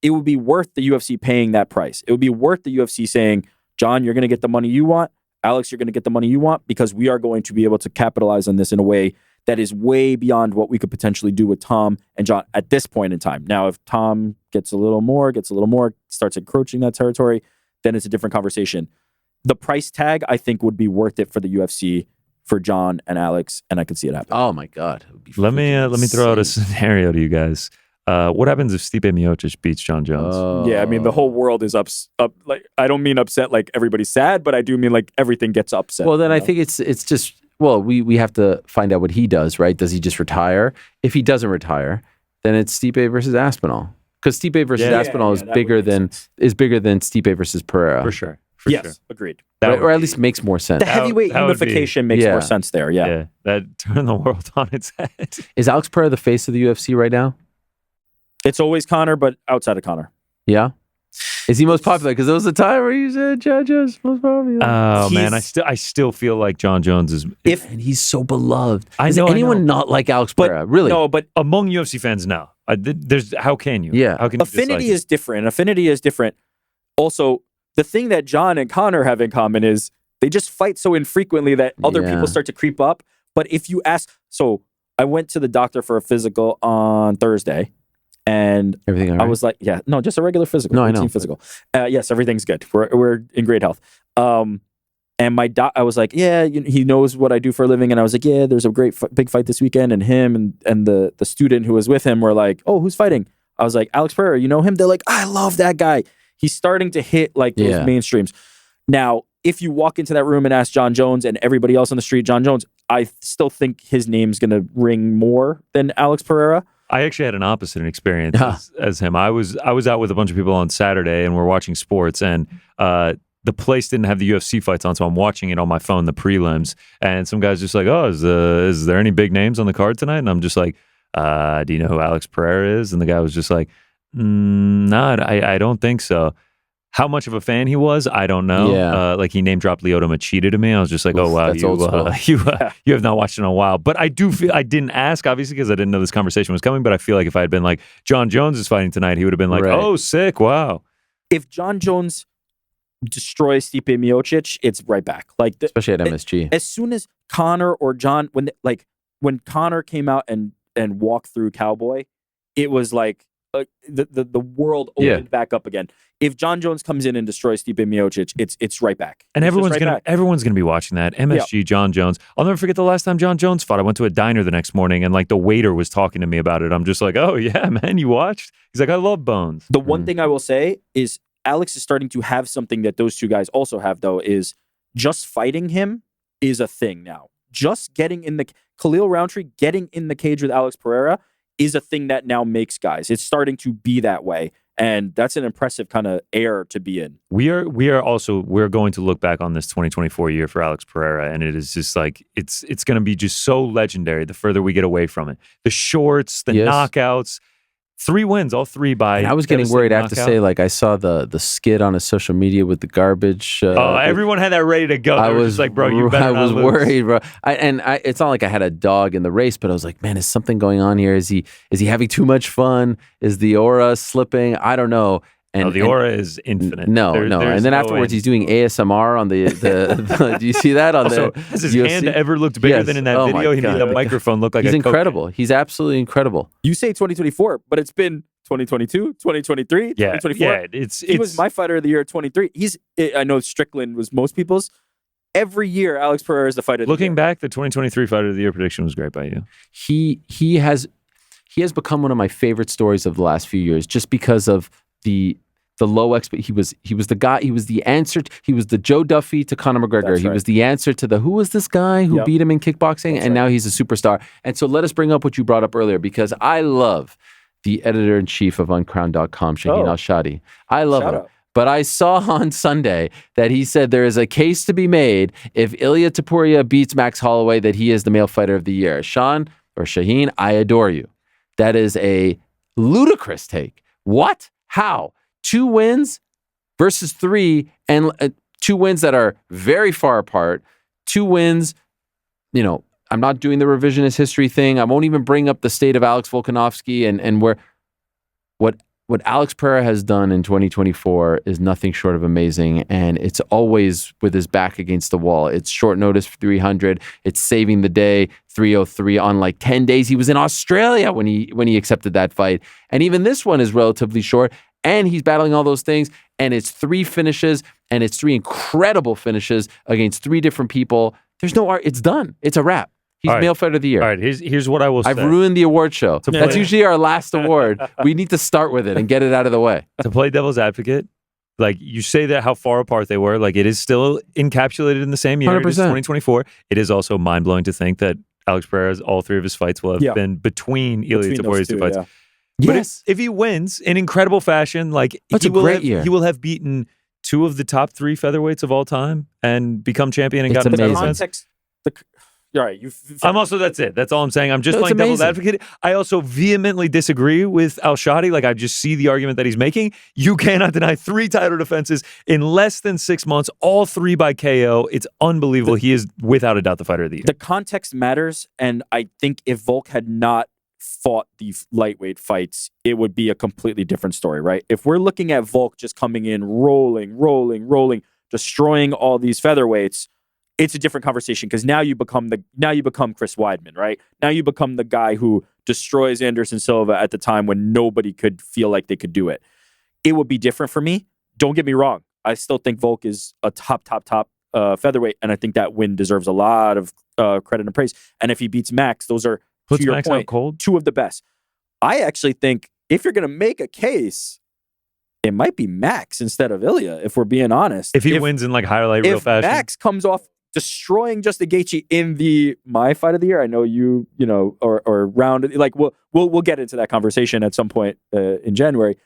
it would be worth the UFC paying that price. It would be worth the UFC saying, John, you're going to get the money you want. Alex, you're going to get the money you want, because we are going to be able to capitalize on this in a way that is way beyond what we could potentially do with Tom and John at this point in time. Now, if Tom gets a little more, starts encroaching that territory, then it's a different conversation. The price tag, I think, would be worth it for the UFC, for John and Alex, and I could see it happen. Oh my God! Let me throw out a scenario to you guys. What happens if Stipe Miocic beats John Jones? Yeah, I mean, the whole world is up. Like, I don't mean upset like everybody's sad, but I do mean like everything gets upset. Well, then I think it's just, well, we have to find out what he does, right? Does he just retire? If he doesn't retire, then it's Stipe versus Aspinall. Because Stipe versus Aspinall is bigger than Stipe versus Pereira. For sure. Yes, agreed. Or at least makes more sense. The heavyweight unification makes more sense there, yeah. That turned the world on its head. Is Alex Pereira the face of the UFC right now? It's always Conor, but outside of Conor. Yeah? Is he most popular? Because there was a time where you said John Jones most popular. Oh, man, I still feel like John Jones is... And he's so beloved. Does anyone not like Alex Pereira? Really? No, but... Among UFC fans, no. How can you? Yeah. How can you Affinity is different. Also, the thing that John and Conor have in common is they just fight so infrequently that other people start to creep up. But if you ask... So, I went to the doctor for a physical on Thursday. And everything all right? I was like, just a regular physical. No, I know. Physical. Yes, everything's good. We're in great health. And I was like, he knows what I do for a living. And I was like, there's a great big fight this weekend. And him and the student who was with him were like, oh, who's fighting? I was like, Alex Pereira, you know him? They're like, I love that guy. He's starting to hit like those mainstreams. Now, if you walk into that room and ask John Jones and everybody else on the street, John Jones, I still think his name's going to ring more than Alex Pereira. I actually had an opposite experience as him. I was out with a bunch of people on Saturday, and we're watching sports, and the place didn't have the UFC fights on, so I'm watching it on my phone, the prelims, and some guy's just like, oh, is there any big names on the card tonight? And I'm just like, do you know who Alex Pereira is? And the guy was just like, nah, I don't think so. How much of a fan he was, I don't know. Yeah. Like he name dropped Lyoto Machida to me. I was just like, oh wow, that's old school. you have not watched in a while. But I do feel I didn't ask obviously because I didn't know this conversation was coming. But I feel like if I had been like John Jones is fighting tonight, he would have been like, oh sick, wow. If John Jones destroys Stipe Miocic, it's right back. Like especially at MSG. As soon as Conor or John, when Conor came out and walked through Cowboy, it was like the world opened back up again. If John Jones comes in and destroys Stipe Miocic, it's right back. And everyone's gonna be watching that. MSG, John Jones. I'll never forget the last time John Jones fought. I went to a diner the next morning and like the waiter was talking to me about it. I'm just like, oh yeah, man, you watched? He's like, I love Bones. The one thing I will say is Alex is starting to have something that those two guys also have, though, is just fighting him is a thing now. Just getting in the Khalil Rountree getting in the cage with Alex Pereira is a thing that now makes guys. It's starting to be that way. And that's an impressive kind of air to be in. We're going to look back on this 2024 year for Alex Pereira, and it is just like it's going to be just so legendary the further we get away from it. The shorts, the knockouts, 3 wins, all 3 by. And I was getting worried. I have to say, like I saw the skit on his social media with the garbage. Everyone had that ready to go. I was just like, bro, you better not lose. I was worried, bro. It's not like I had a dog in the race, but I was like, man, is something going on here? Is he having too much fun? Is the aura slipping? I don't know. And the aura is infinite. No. And then afterwards, he's doing ASMR on the do you see that on also, the? Has his hand ever looked bigger than in that video? He made the microphone look like he's incredible. He's absolutely incredible. You say 2024, but it's been 2022, 2023, 2024. Yeah, he was my fighter of the year at 23. I know Strickland was most people's. Every year, Alex Pereira is the fighter of the year. Looking back, the 2023 fighter of the year prediction was great by you. He has become one of my favorite stories of the last few years just because of the low he was the guy, he was the answer, he was the Joe Duffy to Conor McGregor. He was the answer to who was this guy who beat him in kickboxing, and now he's a superstar. And so let us bring up what you brought up earlier, because I love the editor-in-chief of Uncrowned.com, Shaheen Al-Shadi. I love him. But I saw on Sunday that he said there is a case to be made if Ilia Topuria beats Max Holloway that he is the male fighter of the year. Shaheen, I adore you. That is a ludicrous take. What? How? 2 wins versus 3, and 2 wins that are very far apart. 2 wins, I'm not doing the revisionist history thing. I won't even bring up the state of Alex Volkanovski and what Alex Pereira has done in 2024 is nothing short of amazing, and it's always with his back against the wall. It's short notice for 300. It's saving the day 303 on like 10 days. He was in Australia when he accepted that fight, and even this one is relatively short. And he's battling all those things, and it's 3 finishes, and it's 3 incredible finishes against 3 different people. There's no art. It's done. It's a wrap. He's male fighter of the year. All right, here's what I will say. I've ruined the award show. That's usually our last award. We need to start with it and get it out of the way. To play devil's advocate, like you say that how far apart they were, like it is still encapsulated in the same year. 100%. It is 2024. It is also mind-blowing to think that Alex Pereira's all 3 of his fights will have been between Ilia Topuria's 2 fights. Yeah. But Yes. if he wins in incredible fashion, like That's a great year. He will have beaten 2 of the top 3 featherweights of all time and become champion and It's got amazing. the context. You're right. I'm also, that's it. That's all I'm saying. I'm just playing devil's advocate. I also vehemently disagree with Al-Shadi. Like, I just see the argument that he's making. You cannot deny 3 title defenses in less than 6 months, all 3 by KO. It's unbelievable. He is, without a doubt, the fighter of the year. The context matters, and I think if Volk had not fought the lightweight fights, it would be a completely different story, right? If we're looking at Volk just coming in, rolling, destroying all these featherweights, it's a different conversation, because now you become Chris Weidman, right? Now you become the guy who destroys Anderson Silva at the time when nobody could feel like they could do it. It would be different for me. Don't get me wrong. I still think Volk is a top featherweight, and I think that win deserves a lot of credit and praise. And if he beats Max, those are, puts to your Max point, out cold. 2 of the best. I actually think if you're going to make a case, it might be Max instead of Ilia, if we're being honest. If he wins in like highlight reel fashion. If Max comes off destroying Justin Gaethje in my fight of the year, I know or round, like we'll get into that conversation at some point in January.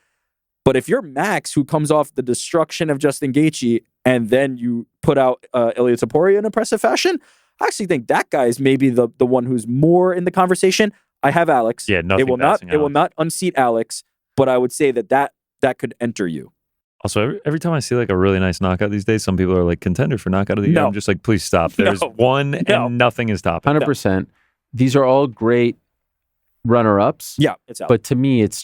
But if you're Max, who comes off the destruction of Justin Gaethje, and then you put out Ilia Topuria in impressive fashion, I actually think that guy is maybe the one who's more in the conversation. I have Alex. Yeah, nothing. It will not unseat Alex, but I would say that could enter you. Also, every time I see like a really nice knockout these days, some people are like contender for knockout of the year. No. I'm just like, please stop. There's one and nothing is topping. 100%. These are all great runner-ups. Yeah, it's Alex. But to me, it's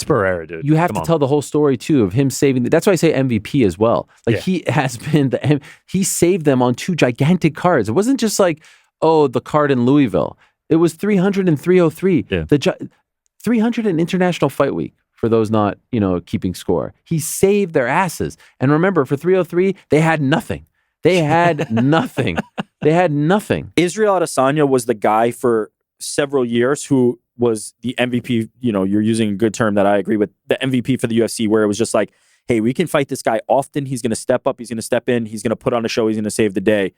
Pereira, dude. You have to tell the whole story too of him saving. That's why I say MVP as well. Like he has been he saved them on 2 gigantic cards. It wasn't just like, oh, the card in Louisville. It was 300 and 303. Yeah. 300 in International Fight Week. For those not, keeping score, he saved their asses. And remember, for 303, they had nothing. They had nothing. Israel Adesanya was the guy for several years who was the MVP. You're using a good term that I agree with. The MVP for the UFC, where it was just like, hey, we can fight this guy often. He's going to step up. He's going to step in. He's going to put on a show. He's going to save the day.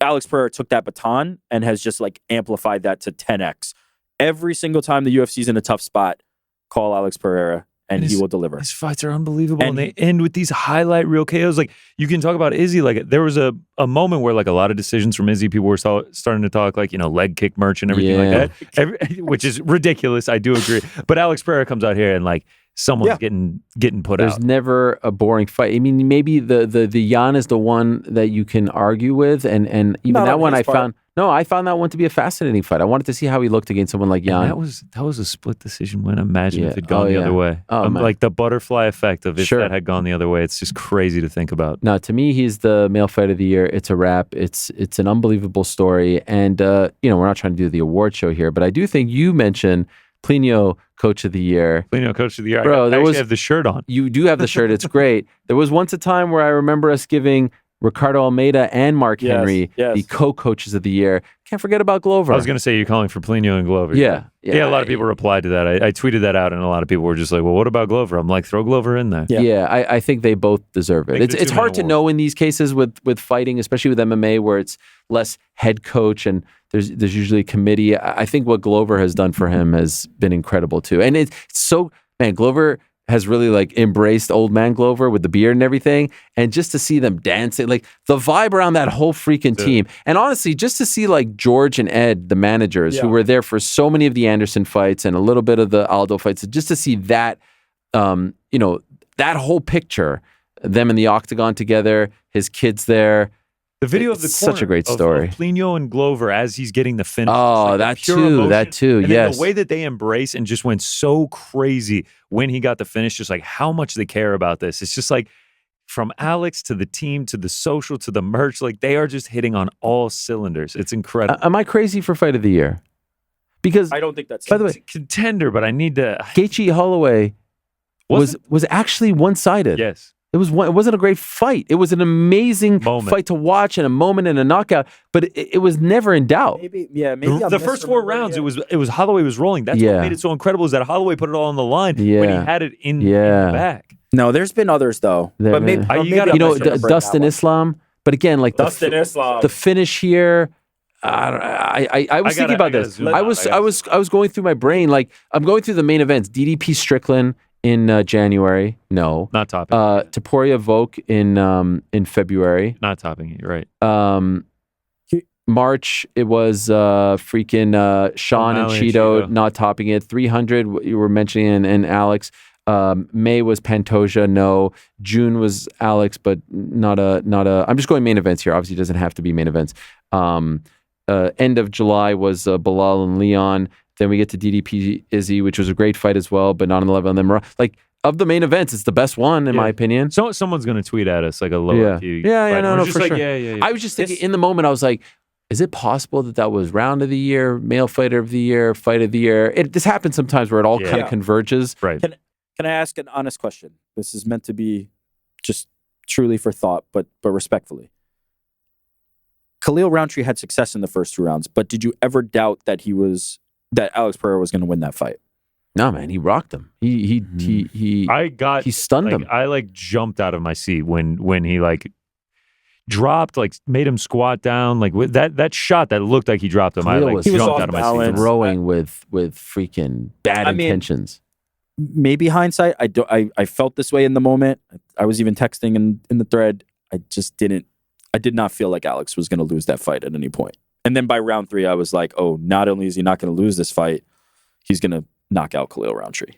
Alex Pereira took that baton and has just like amplified that to 10x. Every single time the UFC's in a tough spot, call Alex Pereira and he will deliver. His fights are unbelievable, and they end with these highlight reel KOs. Like, you can talk about Izzy. Like, there was a moment where like a lot of decisions from Izzy, people were starting to talk like, leg kick merch and everything like that, which is ridiculous. I do agree. But Alex Pereira comes out here and like someone's getting put out. There's never a boring fight. I mean, maybe the Jan is the one that you can argue with, and even Not that on one his I part. found that one to be a fascinating fight. I wanted to see how he looked against someone like Jan. That was a split decision win. Imagine if it had gone the Yeah. other way. Oh, man. Like the butterfly effect of if Sure. that had gone the other way. It's just crazy to think about. No, to me, he's the male fight of the year. It's a wrap. It's an unbelievable story. And, we're not trying to do the award show here, but I do think you mentioned Plinio Coach of the Year. Plinio Coach of the Year. Bro, I actually have the shirt on. You do have the shirt. It's great. There was once a time where I remember us giving Ricardo Almeida and Mark Henry the co-coaches of the year. Can't forget about Glover. I was going to say you're calling for Plinio and Glover. Yeah. A lot of people replied to that. I tweeted that out, and a lot of people were just like, well, what about Glover? I'm like, throw Glover in there. Yeah, I think they both deserve it. It's hard to know in these cases with fighting, especially with MMA, where it's less head coach and there's usually a committee. I think what Glover has done for him has been incredible too. And it's so, man, Glover has really like embraced old man Glover with the beard and everything. And just to see them dancing, like the vibe around that whole freaking team. And honestly, just to see like George and Ed, the managers who were there for so many of the Anderson fights and a little bit of the Aldo fights, just to see that, that whole picture, them in the octagon together, his kids there. The video of the corner such a great story. Of Plinio and Glover as he's getting the finish. Oh, like that pure too. emotion. That too. And yes. then the way that they embrace and just went so crazy when he got the finish, just like how much they care about this. It's just like from Alex to the team to the social to the merch, like they are just hitting on all cylinders. It's incredible. Am I crazy for fight of the year? Because I don't think that's. By the way, contender, but I need to. Gaethje Holloway was actually one-sided. Yes. It wasn't a great fight. It was an amazing fight to watch and a moment and a knockout, but it was never in doubt. Maybe the first 4 rounds, it was Holloway was rolling. That's what made it so incredible, is that Holloway put it all on the line when he had it in the back. No, there's been others though. But maybe Dustin Islam. But again, like Islam, the finish here. I was thinking about this. I was going through my brain. Like I'm going through the main events. DDP Strickland in January. No, not topping. Taporia Volk in February. Not topping it. Right. March, it was freaking Sean and Cheeto not topping it. 300, you were mentioning, and Alex. May was Pantoja, no. June was Alex, but not a. I'm just going main events here. Obviously, it doesn't have to be main events. End of July was Bilal and Leon. Then we get to DDP Izzy, which was a great fight as well, but not on the level. And then like of the main events, it's the best one in my opinion. So someone's gonna tweet at us like a low IQ. No, for sure. Yeah. I was just thinking in the moment. I was like, is it possible that was round of the year, male fighter of the year, fight of the year? This happens sometimes where it all kind of converges. Right. Can I ask an honest question? This is meant to be just truly for thought, but respectfully. Khalil Rountree had success in the first 2 rounds, but did you ever doubt that Alex Pereira was going to win that fight? No, man, he rocked him. He stunned him. I jumped out of my seat when he dropped, made him squat down, with that shot that looked like he dropped him. Khalil I jumped out of my seat. Throwing with freaking bad intentions. Maybe hindsight. I felt this way in the moment. I was even texting in the thread. I did not feel like Alex was going to lose that fight at any point. And then by round 3, I was like, oh, not only is he not going to lose this fight, he's going to knock out Khalil Rountree.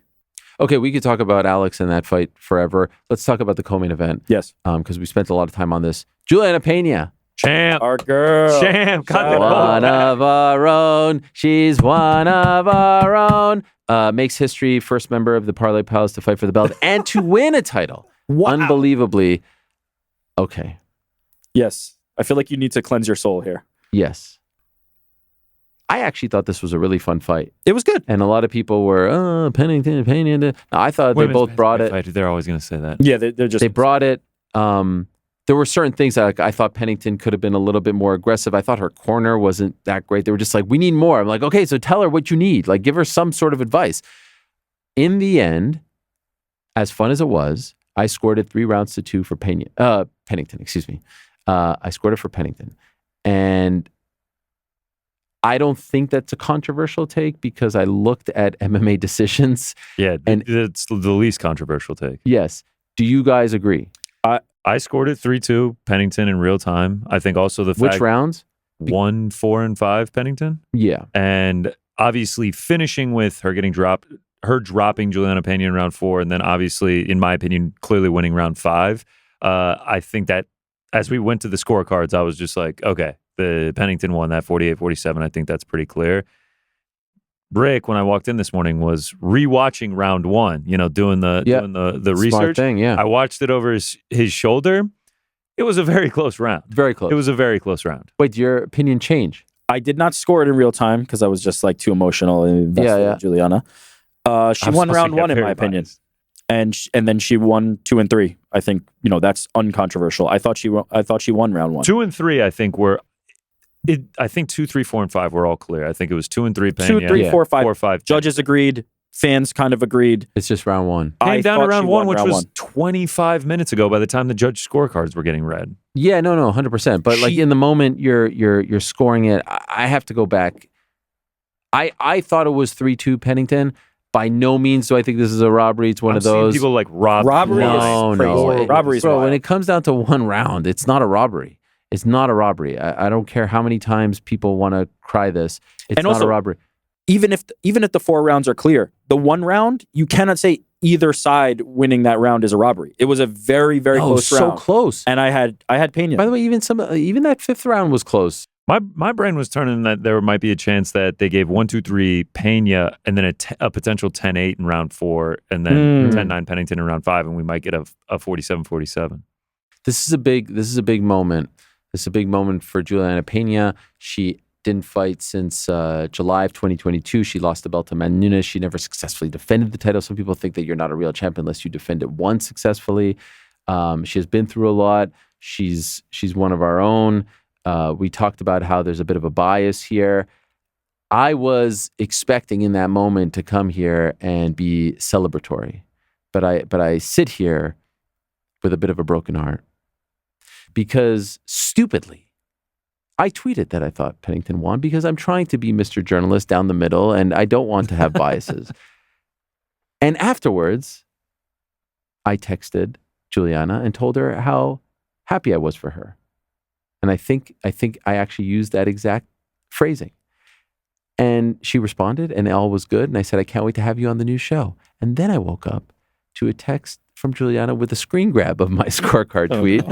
Okay, we could talk about Alex and that fight forever. Let's talk about the co-main event. Yes. Because we spent a lot of time on this. Julianna Peña. Champ. Our girl. Champ. One of our own. She's one of our own. Makes history. First member of the Parlay Palace to fight for the belt and to win a title. Wow. Unbelievably. Okay. Yes. I feel like you need to cleanse your soul here. Yes. I actually thought this was a really fun fight. It was good. And a lot of people were, Pennington. No, I thought they both brought it. Fight. They're always going to say that. Yeah, they're just... They brought it. There were certain things that I thought Pennington could have been a little bit more aggressive. I thought her corner wasn't that great. They were just like, we need more. I'm like, okay, so tell her what you need. Like, give her some sort of advice. In the end, as fun as it was, I scored it 3-2 for Pennington, excuse me. I scored it for Pennington. And I don't think that's a controversial take because I looked at MMA decisions. Yeah, and it's the least controversial take. Yes. Do you guys agree? I scored it 3-2 Pennington in real time. I think also the fact... Which rounds? 1, 4, and 5 Pennington. Yeah. And obviously finishing with her getting dropped, her dropping Julianna Peña in round 4, and then obviously, in my opinion, clearly winning round 5. I think that as we went to the scorecards, I was just like, okay, the Pennington won that 48-47. I think that's pretty clear. Rick, when I walked in this morning, was rewatching round 1, doing the research. Smart thing, yeah. I watched it over his shoulder. It was a very close round. Very close. It was a very close round. Wait, did your opinion change? I did not score it in real time because I was just like too emotional and invested in Julianna. She won round 1 in my opinion. And then she won 2 and 3. I think, that's uncontroversial. I thought she won round 1. 2 and 3, I think I think 2, 3, 4, and 5 were all clear. I think it was 2 and 3 Peña. 2, 3, 4, 5. 4, 5. Judges agreed. Fans kind of agreed. It's just round 1. Came down to round 1, which was 25 minutes ago by the time the judge scorecards were getting read. Yeah, no, 100%. But like in the moment you're scoring it, I have to go back. I thought it was 3-2 Pennington. By no means do I think this is a robbery. It's one of those. People like robbery. No. Robbery's Bro, wild. when it comes down to one round, it's not a robbery. It's not a robbery. I don't care how many times people want to cry this. It's not a robbery. Even if the 4 rounds are clear, the 1 round, you cannot say either side winning that round is a robbery. It was a very, very close round. So close. And I had Peña. By the way, even that 5th round was close. My brain was turning that there might be a chance that they gave 1, 2, 3 Peña and then a potential 10-8 in round 4 and then 10-9 Pennington in round 5 and we might get a 47-47. This is a big moment. This is a big moment for Julianna Peña. She didn't fight since July of 2022. She lost the belt to Amanda Nunes. She never successfully defended the title. Some people think that you're not a real champion unless you defend it once successfully. She has been through a lot. She's one of our own. We talked about how there's a bit of a bias here. I was expecting in that moment to come here and be celebratory, but I sit here with a bit of a broken heart because stupidly, I tweeted that I thought Pennington won because I'm trying to be Mr. Journalist down the middle and I don't want to have biases. And afterwards, I texted Julianna and told her how happy I was for her. And I think I actually used that exact phrasing. And she responded and all was good. And I said, I can't wait to have you on the new show. And then I woke up to a text from Julianna with a screen grab of my scorecard tweet.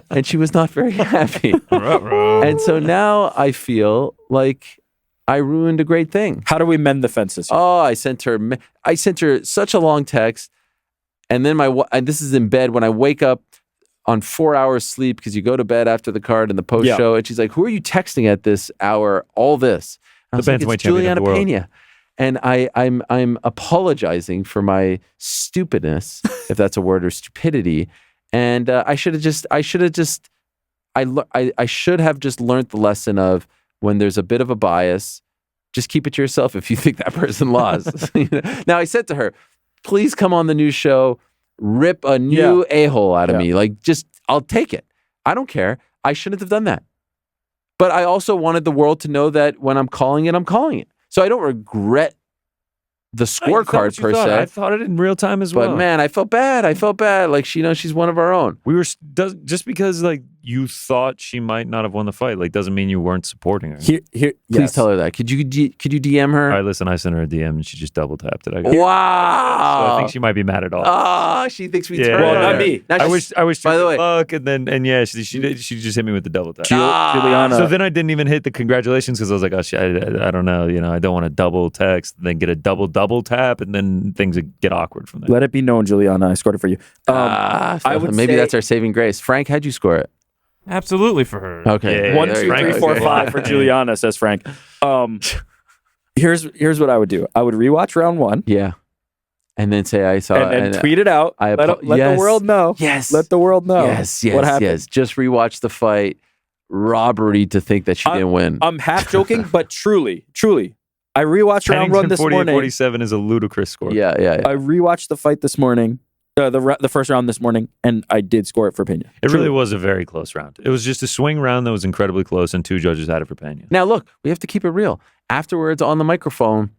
And she was not very happy. And so now I feel like I ruined a great thing. How do we mend the fences? Oh, I sent her such a long text. And then and this is in bed when I wake up on 4 hours sleep because you go to bed after the card and the post show. And she's like, who are you texting at this hour? All this. And I was like, it's Julianna Peña. And I'm apologizing for my stupidness, if that's a word, or stupidity. And I should have just learned the lesson of when there's a bit of a bias, just keep it to yourself if you think that person lost. Now I said to her, please come on the new show, rip a new a-hole out of me. Like, I'll take it. I don't care. I shouldn't have done that. But I also wanted the world to know that when I'm calling it, I'm calling it. So I don't regret the scorecard per se. I thought it in real time as well. But man, I felt bad. Like she's one of our own. We were just because like you thought she might not have won the fight. Like, doesn't mean you weren't supporting her. Please tell her that. Could you DM her? All right, listen, I sent her a DM and she just double tapped it. Wow. So I think she might be mad at all. Oh, she thinks we turned Well, her. not me. I wish. By the way, luck, and yeah, she just hit me with the double tap. Julianna. So then I didn't even hit the congratulations because I was like, oh, I don't know, I don't want to double text, then get a double tap, and then things get awkward from there. Let it be known, Julianna, I scored it for you. I would maybe say, that's our saving grace. Frank, how'd you score it? Absolutely for her. Okay. Yeah, 1, 2, 3, 4, 5 for Julianna, says Frank. Here's what I would do. I would rewatch round 1. Yeah. And then say I saw and it. then tweet it out. Let the world know. Yes. Let the world know. Yes. What happened. Yes. Just rewatch the fight. Robbery to think that she didn't win. I'm half joking, but truly, I rewatched round 1 this morning. 48-47 is a ludicrous score. Yeah. I rewatched the fight this morning, the first round this morning, and I did score it for Pena. It really was a very close round. It was just a swing round that was incredibly close, and 2 judges had it for Pena. Now, look, we have to keep it real. Afterwards, on the microphone,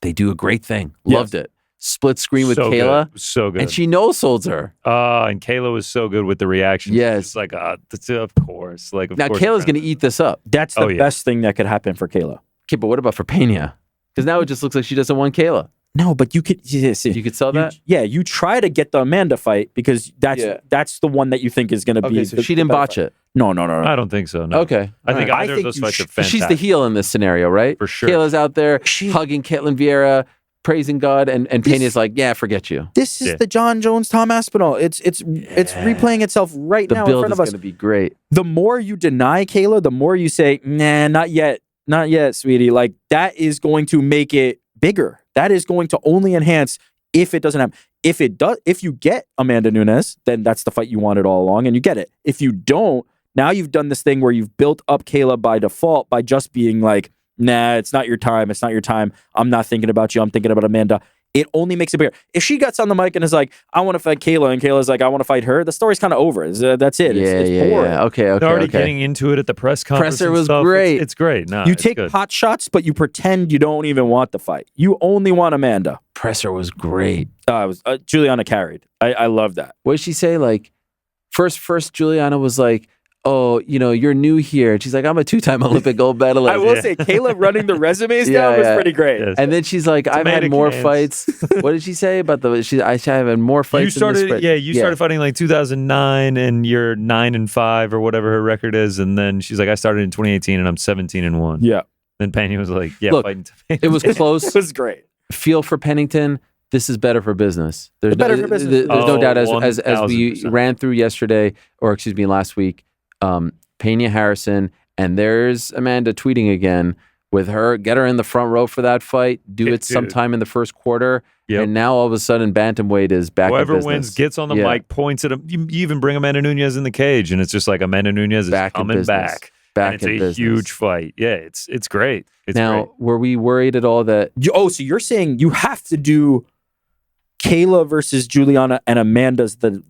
they do a great thing. Loved it. Split screen with Kayla. Good. So good. And she no-solds her. And Kayla was so good with the reaction. Yes. It's like, of course. Of now, course Kayla's going to eat this up. That's the best thing that could happen for Kayla. Okay, but what about for Pena? Because now it just looks like she doesn't want Kayla. No, but you could see. You could sell that? You try to get the Amanda fight because that's the one that you think is going to be. Okay, so she didn't botch it. No. I don't think so, no. Okay. I think either of those fights are fantastic. She's the heel in this scenario, right? For sure. Kayla's out there hugging Caitlin Vieira, praising God, and Pena's like, yeah, forget you. This is the John Jones, Tom Aspinall. It's replaying itself right now in front of us. The build is going to be great. The more you deny Kayla, the more you say, nah, not yet, sweetie. Like, that is going to make it bigger. That is going to only enhance if it doesn't happen. If you get Amanda Nunes, then that's the fight you wanted all along, and you get it. If you don't, now you've done this thing where you've built up Kayla by default by just being like, nah, it's not your time. It's not your time. I'm not thinking about you. I'm thinking about Amanda. It only makes it bigger. If she gets on the mic and is like, I want to fight Kayla, and Kayla's like, I want to fight her, the story's kind of over. That's it. It's boring. Yeah. Okay. They're already getting into it at the press conference. Presser was stuff. great. It's great. No, you take pot shots, but you pretend you don't even want the fight. You only want Amanda. Presser was great. Julianna carried. I love that. What did she say? Like, first Julianna was like, oh, you're new here. And she's like, I'm a 2-time Olympic gold medalist. I will say, Kayla running the resumes down was pretty great. Yes. And then she's like, I've had more fights. What did she say about I have had more fights? You started fighting like 2009 and you're 9-5 or whatever her record is. And then she's like, I started in 2018 and I'm 17-1. Yeah. Then Pena was like, look, fighting. It was close. It was great. Feel for Pennington. This is better for business. There's business. no doubt as we 1000%. ran through yesterday, or excuse me, last week, Pena Harrison, and there's Amanda tweeting again with her. Get her in the front row for that fight. Do it sometime in the first quarter. Yep. And now all of a sudden, bantamweight is back in business. Whoever wins gets on the mic, points at him. You even bring Amanda Nunes in the cage, and it's just like Amanda Nunes is coming back. Back and in it's a huge fight. Yeah, it's great. It's now, great. Were we worried at all that... so you're saying you have to do Kayla versus Julianna and Amanda's the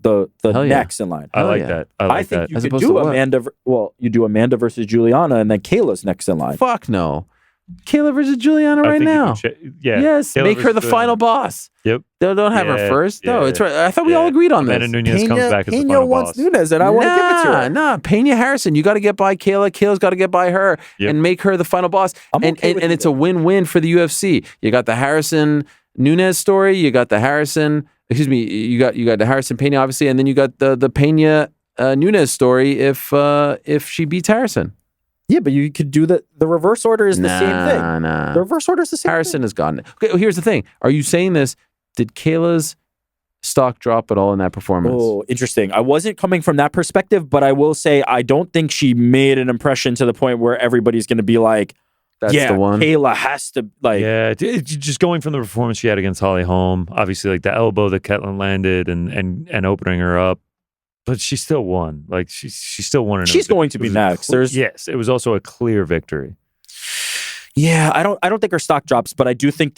next in line. I like that. I think you could do Amanda. Well, you do Amanda versus Julianna, and then Kayla's next in line. Fuck no. Kayla versus Julianna right now. Yes, Kayla make her the final boss. Yep. Don't have her first. No, it's right. I thought we all agreed on this. Amanda Nunes comes back as the final boss. Nunes, and I want to give it to her. Nah, Pena Harrison. You got to get by Kayla. Kayla's got to get by her and make her the final boss. And it's a win-win for the UFC. You got the Harrison Nunes story. You got the Harrison. Excuse me. You got the Harrison Pena, obviously, and then you got the Pena Nunes story if she beats Harrison. Yeah, but you could do the reverse order is the same thing. The reverse order is the same Harrison thing. is gone. Okay, well, here's the thing. Are you saying this? Did Kayla's stock drop at all in that performance? Oh, interesting. I wasn't coming from that perspective, but I will say I don't think she made an impression to the point where everybody's going to be like, that's the one. Kayla has to just going from the performance she had against Holly Holm, obviously like the elbow that Ketlin landed and opening her up. But she still won. Like she still won. She's going to be next. Yes, it was also a clear victory. Yeah, I don't think her stock drops, but I do think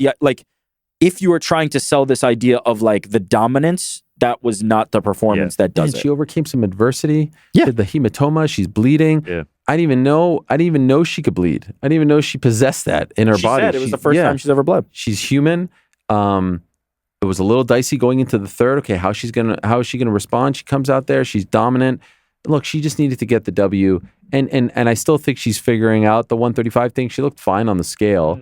if you were trying to sell this idea of like the dominance, that was not the performance that does it. She overcame some adversity. Yeah, did the hematoma. She's bleeding. Yeah, I didn't even know she could bleed. I didn't even know she possessed that in her body. Said it was the first time she's ever bled. She's human. It was a little dicey going into the third. Okay, how is she gonna respond? She comes out there. She's dominant. look, she just needed to get the W. And I still think she's figuring out the 135 thing. She looked fine on the scale.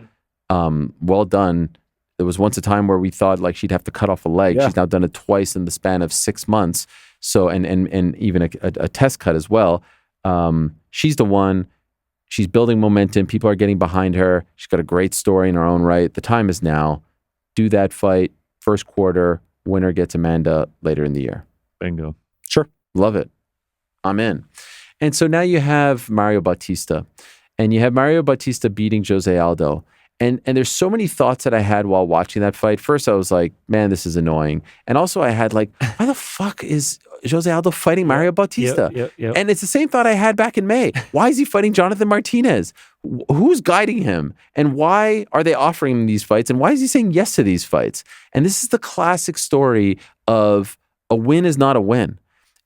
Well done. There was once a time where we thought like she'd have to cut off a leg. Yeah. She's now done it twice in the span of 6 months. So, and even a test cut as well. She's the one. She's building momentum. People are getting behind her. She's got a great story in her own right. The time is now. Do that fight. First quarter. Winner gets Amanda later in the year. Bingo. Sure. Love it. I'm in. And so now you have Mario Bautista. And you have Mario Bautista beating Jose Aldo. And there's so many thoughts that I had while watching that fight. First, I was like, man, this is annoying. And also I had like, why the fuck is Jose Aldo fighting Mario Bautista? Yep. And it's the same thought I had back in May. Why is he fighting Jonathan Martinez? Who's guiding him? And why are they offering him these fights? And why is he saying yes to these fights? And this is the classic story of a win is not a win.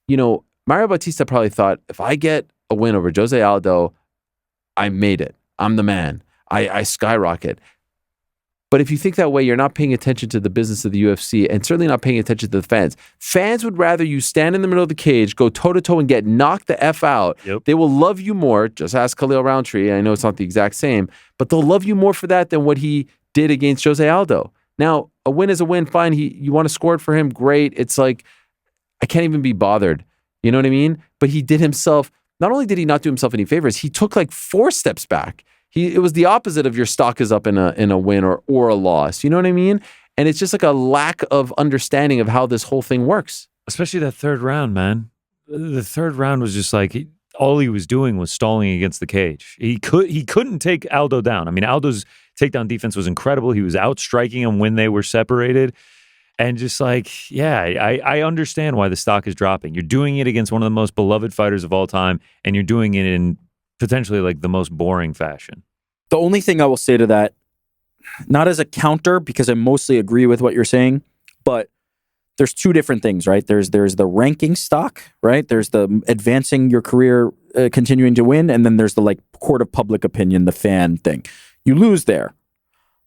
You know, Mario Bautista probably thought, if I get a win over Jose Aldo, I made it. I'm the man. I skyrocket. But if you think that way, you're not paying attention to the business of the UFC and certainly not paying attention to the fans. Fans would rather you stand in the middle of the cage, go toe-to-toe and get knocked the F out. Yep. They will love you more. Just ask Khalil Rountree. I know it's not the exact same, but they'll love you more for that than what he did against Jose Aldo. Now, a win is a win. Fine. You want to score it for him. Great. It's like, I can't even be bothered. You know what I mean? But he did himself, not only did he not do himself any favors, he took like 4 steps back. It was the opposite of your stock is up in a win or a loss. You know what I mean? And it's just like a lack of understanding of how this whole thing works. Especially that third round, man. The third round was just like all he was doing was stalling against the cage. He couldn't take Aldo down. I mean, Aldo's takedown defense was incredible. He was outstriking him when they were separated. And just like, yeah, I understand why the stock is dropping. You're doing it against one of the most beloved fighters of all time, and you're doing it in potentially like the most boring fashion. The only thing I will say to that, not as a counter, because I mostly agree with what you're saying, but there's 2 different things, right? There's the ranking stock, right? There's the advancing your career, continuing to win, and then there's the like court of public opinion, the fan thing. You lose there.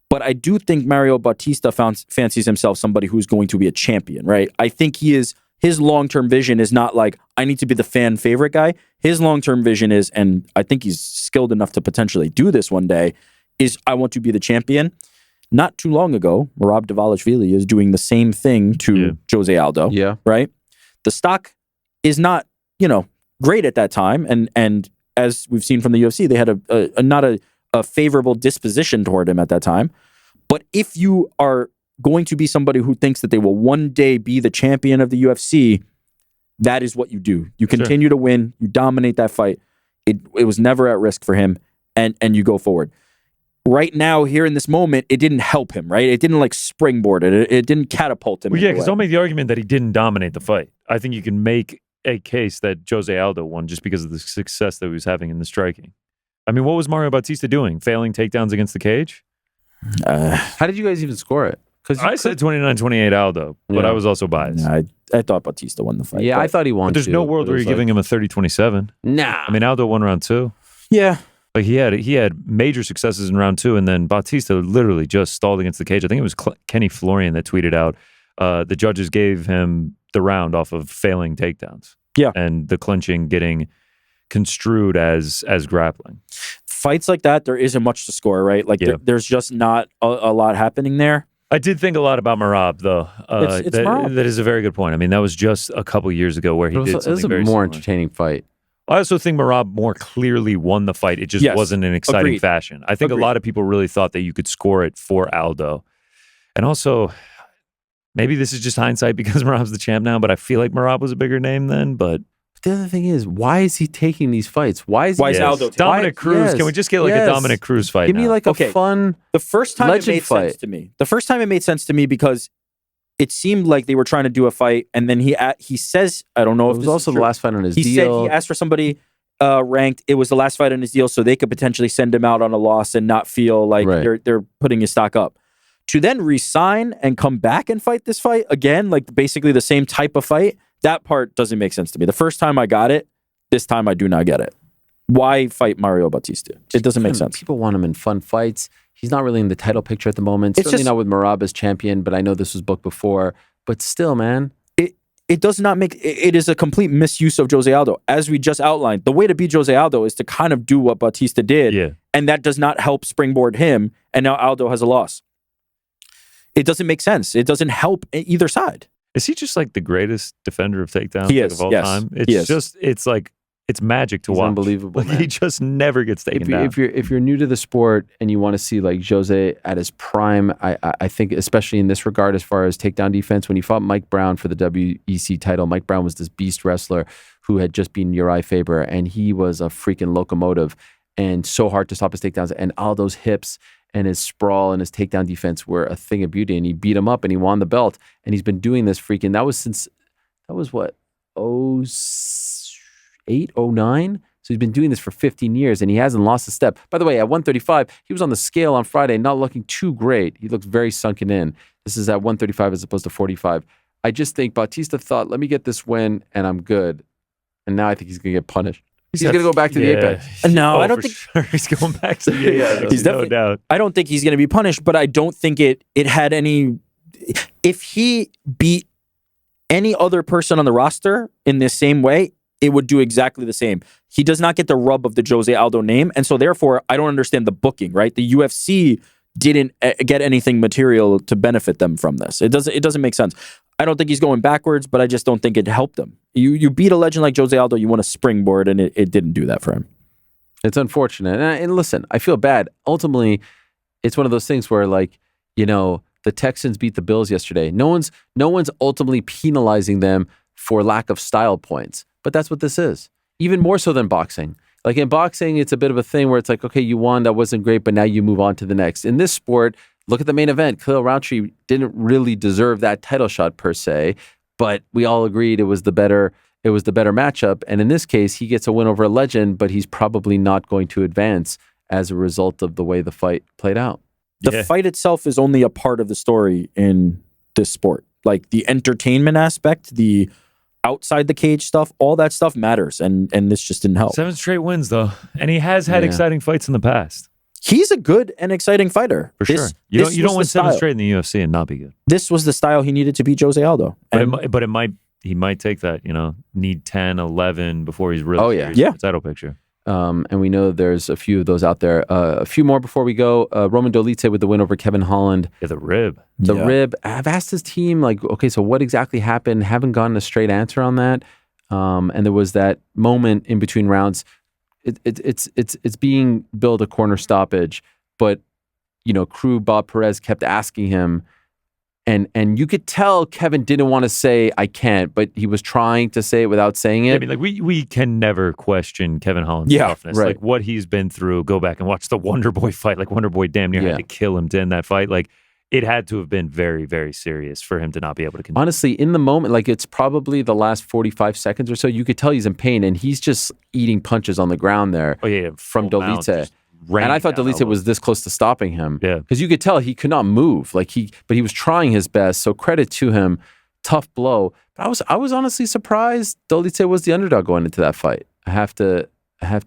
But I do think Mario Bautista fancies himself somebody who's going to be a champion, right? I think his long-term vision is not like, I need to be the fan favorite guy. His long-term vision is, and I think he's skilled enough to potentially do this one day, is I want to be the champion. Not too long ago, Merab Dvalishvili is doing the same thing to Jose Aldo, right? The stock is not, great at that time. And as we've seen from the UFC, they had not a favorable disposition toward him at that time. But if you are going to be somebody who thinks that they will one day be the champion of the UFC, that is what you do. You continue to win. You dominate that fight. It was never at risk for him, and you go forward. Right now, here in this moment, it didn't help him, right? It didn't like springboard it. It didn't catapult him. Well, yeah, because don't make the argument that he didn't dominate the fight. I think you can make a case that Jose Aldo won just because of the success that he was having in the striking. I mean, what was Mario Bautista doing? Failing takedowns against the cage? How did you guys even score it? Because I said 29-28 Aldo, but I was also biased. I thought Bautista won the fight. Yeah, I thought he won. But there's no world where you're giving him a 30-27. Nah. I mean, Aldo won round 2. Yeah. Like he had major successes in round 2, and then Bautista literally just stalled against the cage. I think it was Kenny Florian that tweeted out the judges gave him the round off of failing takedowns. Yeah. And the clinching getting construed as grappling. Fights like that, there isn't much to score, right? Like there's just not a lot happening there. I did think a lot about Merab, though. It's Merab. That is a very good point. I mean, that was just a couple years ago where he did something very It was a more similar. entertaining fight. I also think Merab more clearly won the fight. It just wasn't an exciting fashion. I think a lot of people really thought that you could score it for Aldo. And also, maybe this is just hindsight because Merab's the champ now, but I feel like Merab was a bigger name then. But the other thing is, why is he taking these fights? Why is Aldo taking Dominic Cruz? Can we just get like a Dominic Cruz fight? Give me like a fun The first time it made fight. sense to me. The first time it made sense to me because it seemed like they were trying to do a fight, and then he says, I don't know if it was this also is the true. last fight on his He deal. said he asked for somebody ranked. It was the last fight on his deal, so they could potentially send him out on a loss and not feel like they're putting his stock up. To then resign and come back and fight this fight again, like basically the same type of fight, that part doesn't make sense to me. The first time I got it, this time I do not get it. Why fight Mario Bautista? It doesn't make sense. People want him in fun fights. He's not really in the title picture at the moment. It's Certainly just not with Merab as champion, but I know this was booked before. But still, man. It does not make it is a complete misuse of Jose Aldo. As we just outlined, the way to beat Jose Aldo is to kind of do what Bautista did, and that does not help springboard him, and now Aldo has a loss. It doesn't make sense. It doesn't help either side. Is he just like the greatest defender of takedowns of all time? It's magic to watch. Unbelievable. Like, he just never gets taken down. If you're new to the sport and you want to see like Jose at his prime, I think especially in this regard as far as takedown defense, when he fought Mike Brown for the WEC title, Mike Brown was this beast wrestler who had just beaten Uriah Faber, and he was a freaking locomotive and so hard to stop his takedowns. And Aldo's hips and his sprawl and his takedown defense were a thing of beauty, and he beat him up and he won the belt. And he's been doing this that was what, 08, 09? So he's been doing this for 15 years, and he hasn't lost a step. By the way, at 135, he was on the scale on Friday, not looking too great. He looked very sunken in. This is at 135 as opposed to 45. I just think Bautista thought, let me get this win, and I'm good. And now I think he's going to get punished. He's going to go back to the Apex. No, I don't think sure. He's going back to the Apex. He's no doubt. I don't think he's going to be punished, but I don't think it had any. If he beat any other person on the roster in this same way, it would do exactly the same. He does not get the rub of the Jose Aldo name, and so therefore, I don't understand the booking. Right, the UFC didn't get anything material to benefit them from this. It doesn't make sense. I don't think he's going backwards, but I just don't think it helped him. You beat a legend like Jose Aldo, you want to springboard, and it didn't do that for him. It's unfortunate. And listen, I feel bad. Ultimately, it's one of those things where, like, the Texans beat the Bills yesterday. No one's ultimately penalizing them for lack of style points. But that's what this is. Even more so than boxing. Like in boxing, it's a bit of a thing where it's like, okay, you won, that wasn't great, but now you move on to the next. In this sport, look at the main event. Khalil Rountree didn't really deserve that title shot per se, but we all agreed it was the better matchup. And in this case, he gets a win over a legend, but he's probably not going to advance as a result of the way the fight played out. The fight itself is only a part of the story in this sport. Like the entertainment aspect, the outside the cage stuff, all that stuff matters, and this just didn't help. 7 straight wins, though. And he has had exciting fights in the past. He's a good and exciting fighter. For sure. You don't win 7 straight in the UFC and not be good. This was the style he needed to beat Jose Aldo. But he might take that, need 10, 11 before he's really serious in the title picture. And we know there's a few of those out there. A few more before we go. Roman Dolidze with the win over Kevin Holland. Yeah, the rib. Rib. I've asked his team, like, okay, so what exactly happened? Haven't gotten a straight answer on that. And there was that moment in between rounds. It's being billed a corner stoppage, but crew Bob Perez kept asking him. And you could tell Kevin didn't want to say I can't, but he was trying to say it without saying it. I mean, like we can never question Kevin Holland's toughness. Right. Like what he's been through. Go back and watch the Wonderboy fight. Like Wonderboy damn near had to kill him to end that fight. Like it had to have been very, very serious for him to not be able to continue. Honestly, in the moment, like it's probably the last 45 seconds or so, you could tell he's in pain, and he's just eating punches on the ground there. Oh yeah, from Dolidze. And I thought Dolidze was this close to stopping him. Yeah. Because you could tell he could not move. But he was trying his best. So credit to him. Tough blow. But I was honestly surprised Dolidze was the underdog going into that fight. I have to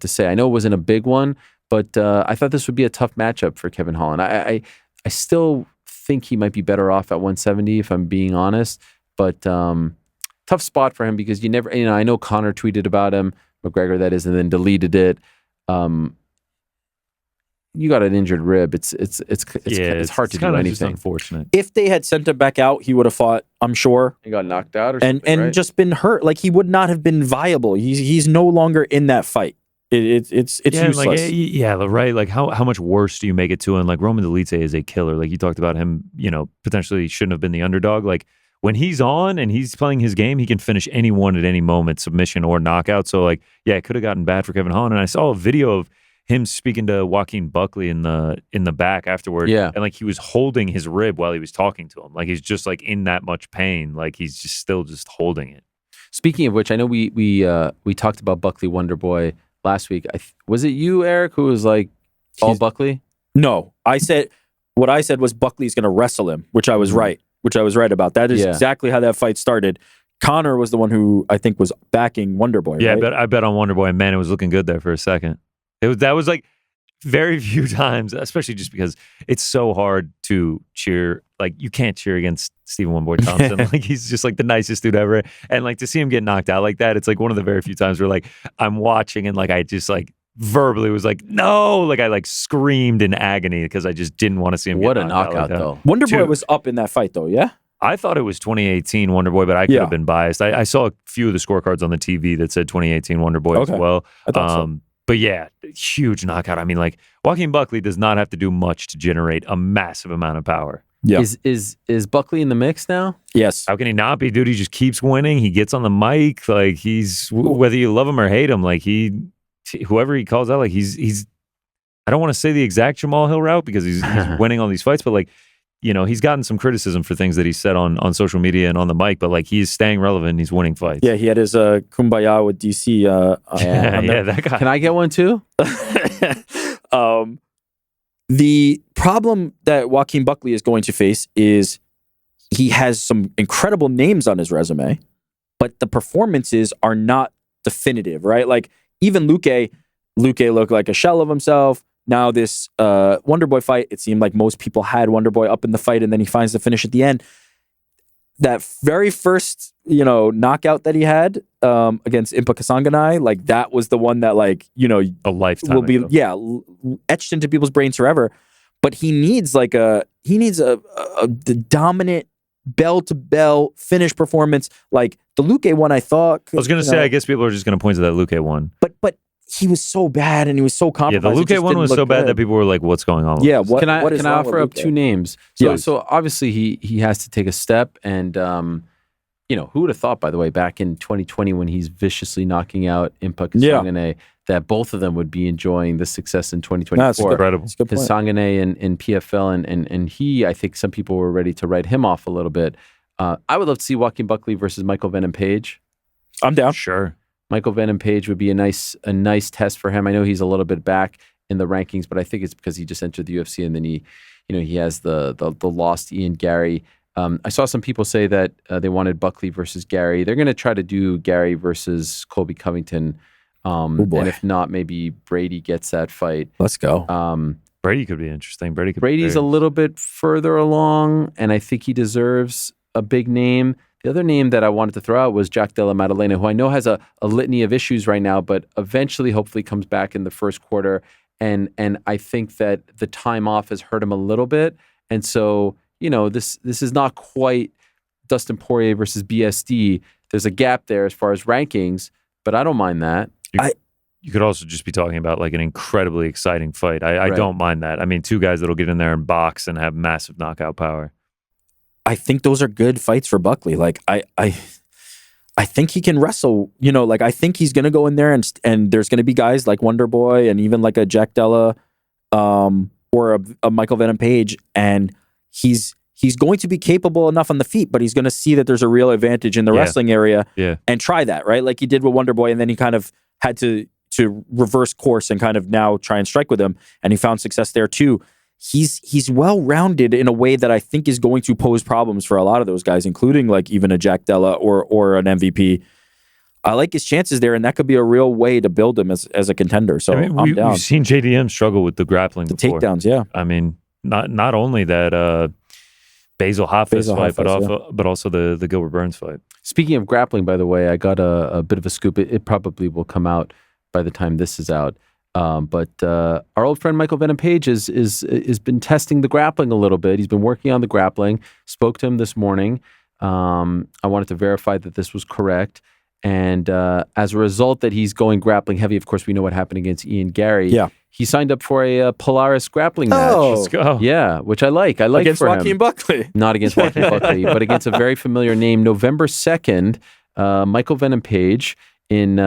say. I know it wasn't a big one, but I thought this would be a tough matchup for Kevin Holland. I still think he might be better off at 170 if I'm being honest. But tough spot for him because I know Conor tweeted about him, McGregor that is, and then deleted it. You got an injured rib. It's hard to do anything. Just unfortunate. If they had sent him back out, he would have fought, I'm sure. He got knocked out or something, and right? just been hurt. Like he would not have been viable. He's no longer in that fight. It's useless. Right. Like how much worse do you make it to him? Like Roman Dolidze is a killer. Like you talked about him, potentially shouldn't have been the underdog. Like when he's on and he's playing his game, he can finish anyone at any moment, submission or knockout. So like, it could have gotten bad for Kevin Holland. And I saw a video of him speaking to Joaquin Buckley in the back afterward. Yeah. And like he was holding his rib while he was talking to him. Like he's just like in that much pain. Like he's just still just holding it. Speaking of which, I know we talked about Buckley Wonderboy last week. Was it you, Eric, who was like all Buckley? No. What I said was Buckley's gonna wrestle him, which I was right. Which I was right about. That is exactly how that fight started. Conor was the one who I think was backing Wonderboy. Yeah, right? I bet on Wonderboy, and man, it was looking good there for a second. That was like very few times, especially just because it's so hard to cheer. Like, you can't cheer against Stephen Wonderboy Thompson. Like, he's just like the nicest dude ever. And like to see him get knocked out like that, it's like one of the very few times where like I'm watching and like I just like verbally was like, no, like I like screamed in agony because I just didn't want to see him What get a knocked knockout, out though. Wonderboy was up in that fight, though, yeah? I thought it was 2018 Wonderboy, but I could have been biased. I saw a few of the scorecards on the TV that said 2018 Wonderboy as well. I thought so. But yeah, huge knockout. I mean, like, Joaquin Buckley does not have to do much to generate a massive amount of power. Yeah. Is Buckley in the mix now? Yes. How can he not be, dude? He just keeps winning. He gets on the mic. Like, he's, whether you love him or hate him, like, whoever he calls out, like, he's I don't want to say the exact Jamal Hill route because he's winning all these fights, but like, you know, he's gotten some criticism for things that he said on social media and on the mic, but like he's staying relevant and he's winning fights. Yeah, he had his Kumbaya with DC. Yeah, that guy. Can I get one too? The problem that Joaquin Buckley is going to face is he has some incredible names on his resume, but the performances are not definitive, right? Like even Luque looked like a shell of himself. Now this Wonderboy fight, it seemed like most people had Wonderboy up in the fight, and then he finds the finish at the end. That very first, knockout that he had against Impa Kasanganay, like that was the one that, like, a lifetime will be etched into people's brains forever. But he needs the dominant bell to bell finish performance, like the Luque one. I thought I was going to say, I guess people are just going to point to that Luque one, but he was so bad and he was so compromised. Yeah, the Luque one was so bad that people were like, "What's going on?" Yeah, what can I offer up two names? Yes. So obviously he has to take a step, and who would have thought, by the way, back in 2020 when he's viciously knocking out Impa Kasanganay, that both of them would be enjoying the success in 2024. That's incredible. Kasanganay in PFL, and he, I think some people were ready to write him off a little bit. I would love to see Joaquin Buckley versus Michael Venom Page. I'm down. Sure. Michael Venom Page would be a nice test for him. I know he's a little bit back in the rankings, but I think it's because he just entered the UFC and then he has the lost Ian Gary. I saw some people say that they wanted Buckley versus Gary. They're going to try to do Gary versus Colby Covington. And if not, maybe Brady gets that fight. Let's go. Brady could be interesting. Brady's a little bit further along, and I think he deserves a big name. The other name that I wanted to throw out was Jack Della Maddalena, who I know has a litany of issues right now, but eventually, hopefully, comes back in the first quarter. And I think that the time off has hurt him a little bit. And so, this is not quite Dustin Poirier versus BSD. There's a gap there as far as rankings, but I don't mind that. You could also just be talking about like an incredibly exciting fight. I don't mind that. I mean, two guys that'll get in there and box and have massive knockout power. I think those are good fights for Buckley. Like I think he can wrestle. Like I think he's gonna go in there and there's gonna be guys like Wonderboy and even like a Jack Della, or a Michael Venom Page, and he's going to be capable enough on the feet, but he's gonna see that there's a real advantage in the wrestling area, and try that, right? Like he did with Wonderboy, and then he kind of had to reverse course and kind of now try and strike with him, and he found success there too. He's well-rounded in a way that I think is going to pose problems for a lot of those guys, including like even a Jack Della or an MVP. I like his chances there, and that could be a real way to build him as a contender. So I'm down. We've seen JDM struggle with the grappling before. Takedowns, yeah. I mean, not only that Basil Hafez fight, but also the Gilbert Burns fight. Speaking of grappling, by the way, I got a bit of a scoop. It probably will come out by the time this is out. But our old friend Michael Venom Page has been testing the grappling a little bit. He's been working on the grappling. Spoke to him this morning. I wanted to verify that this was correct. And as a result that he's going grappling heavy, of course, we know what happened against Ian Gary. Yeah. He signed up for a Polaris grappling match. Let's go. Yeah, which I like. I like against for Joaquin him. Buckley. Not against Joaquin Buckley, but against a very familiar name. November 2nd, Michael Venom Page in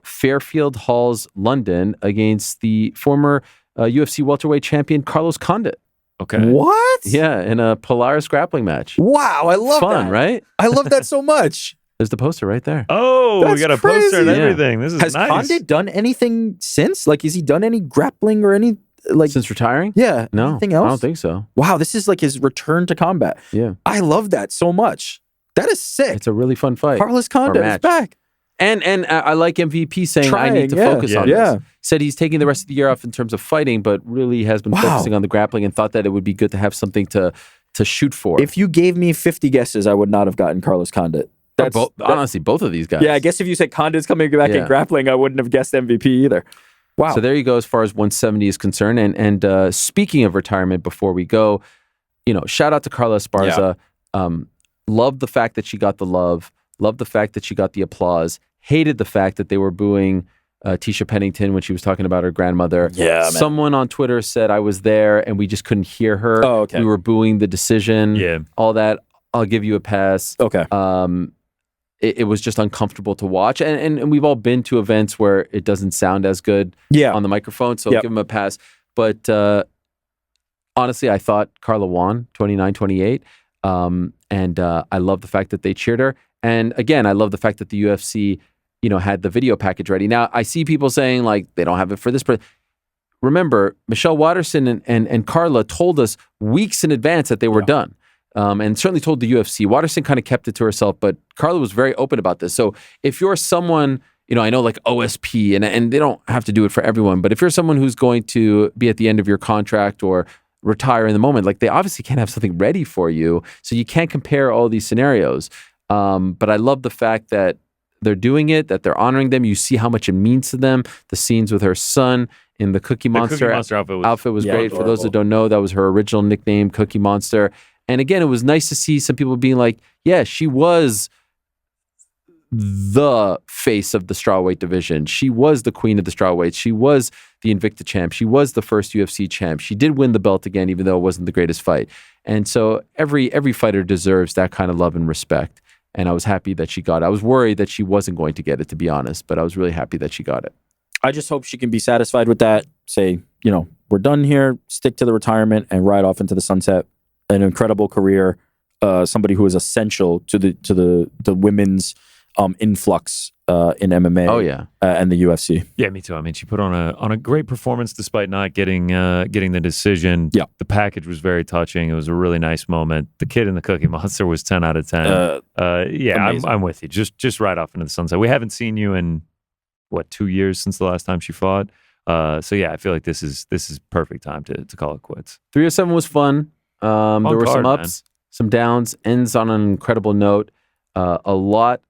Fairfield Halls, London, against the former UFC welterweight champion Carlos Condit. Okay. What? Yeah, in a Polaris grappling match. Wow, I love that. Fun, right? I love that so much. There's the poster right there. Oh, That's we got a crazy. poster and Yeah. everything. This is Has nice. Condit done anything since? Like, has he done any grappling or any like? Since retiring? Yeah. No, Anything else? I don't think so. Wow, this is like his return to combat. Yeah. I love that so much. That is sick. It's a really fun fight. Carlos Condit is match. back. And I like MVP saying I need to Trying, focus yeah. on Yeah. this. Said he's taking the rest of the year off in terms of fighting, but really has been focusing on the grappling and thought that it would be good to have something to shoot for. If you gave me 50 guesses, I would not have gotten Carlos Condit. Honestly, both of these guys. Yeah, I guess if you said Condit's coming back in grappling, I wouldn't have guessed MVP either. Wow. So there you go as far as 170 is concerned. And speaking of retirement, before we go, shout out to Carla Esparza. Loved the fact that she got the love. Loved the fact that she got the applause. Hated the fact that they were booing Tisha Pennington when she was talking about her grandmother. Yeah, man. Someone on Twitter said I was there and we just couldn't hear her. Oh, okay. We were booing the decision. Yeah. All that. I'll give you a pass. Okay. It was just uncomfortable to watch. And we've all been to events where it doesn't sound as good on the microphone, so I'll give him a pass. But honestly, I thought Carla won 29-28. And I love the fact that they cheered her. And again, I love the fact that the UFC, had the video package ready. Now, I see people saying like they don't have it for this. But remember, Michelle Watterson and Carla told us weeks in advance that they were done. And certainly told the UFC. Watterson kind of kept it to herself, but Carla was very open about this. So if you're someone, I know like OSP, and they don't have to do it for everyone, but if you're someone who's going to be at the end of your contract or retire in the moment, like they obviously can't have something ready for you. So you can't compare all these scenarios. But I love the fact that they're doing it, that they're honoring them. You see how much it means to them. The scenes with her son in the Cookie Monster outfit was great. Adorable. For those that don't know, that was her original nickname, Cookie Monster. And again, it was nice to see some people being like, yeah, she was the face of the strawweight division. She was the queen of the strawweights. She was the Invicta champ. She was the first UFC champ. She did win the belt again, even though it wasn't the greatest fight. And so every fighter deserves that kind of love and respect. And I was happy that she got it. I was worried that she wasn't going to get it, to be honest, but I was really happy that she got it. I just hope she can be satisfied with that. Say, we're done here, stick to the retirement and ride off into the sunset. An incredible career, somebody who is essential to the women's influx in MMA. Oh yeah, and the UFC. Yeah, me too. I mean, she put on a great performance despite not getting the decision. Yeah, the package was very touching. It was a really nice moment. The kid in the Cookie Monster was 10 out of 10. I'm with you. Just right off into the sunset. We haven't seen you in 2 years since the last time she fought. So yeah, I feel like this is perfect time to call it quits. 307 was fun. There were some ups, some downs, ends on an incredible note. A lot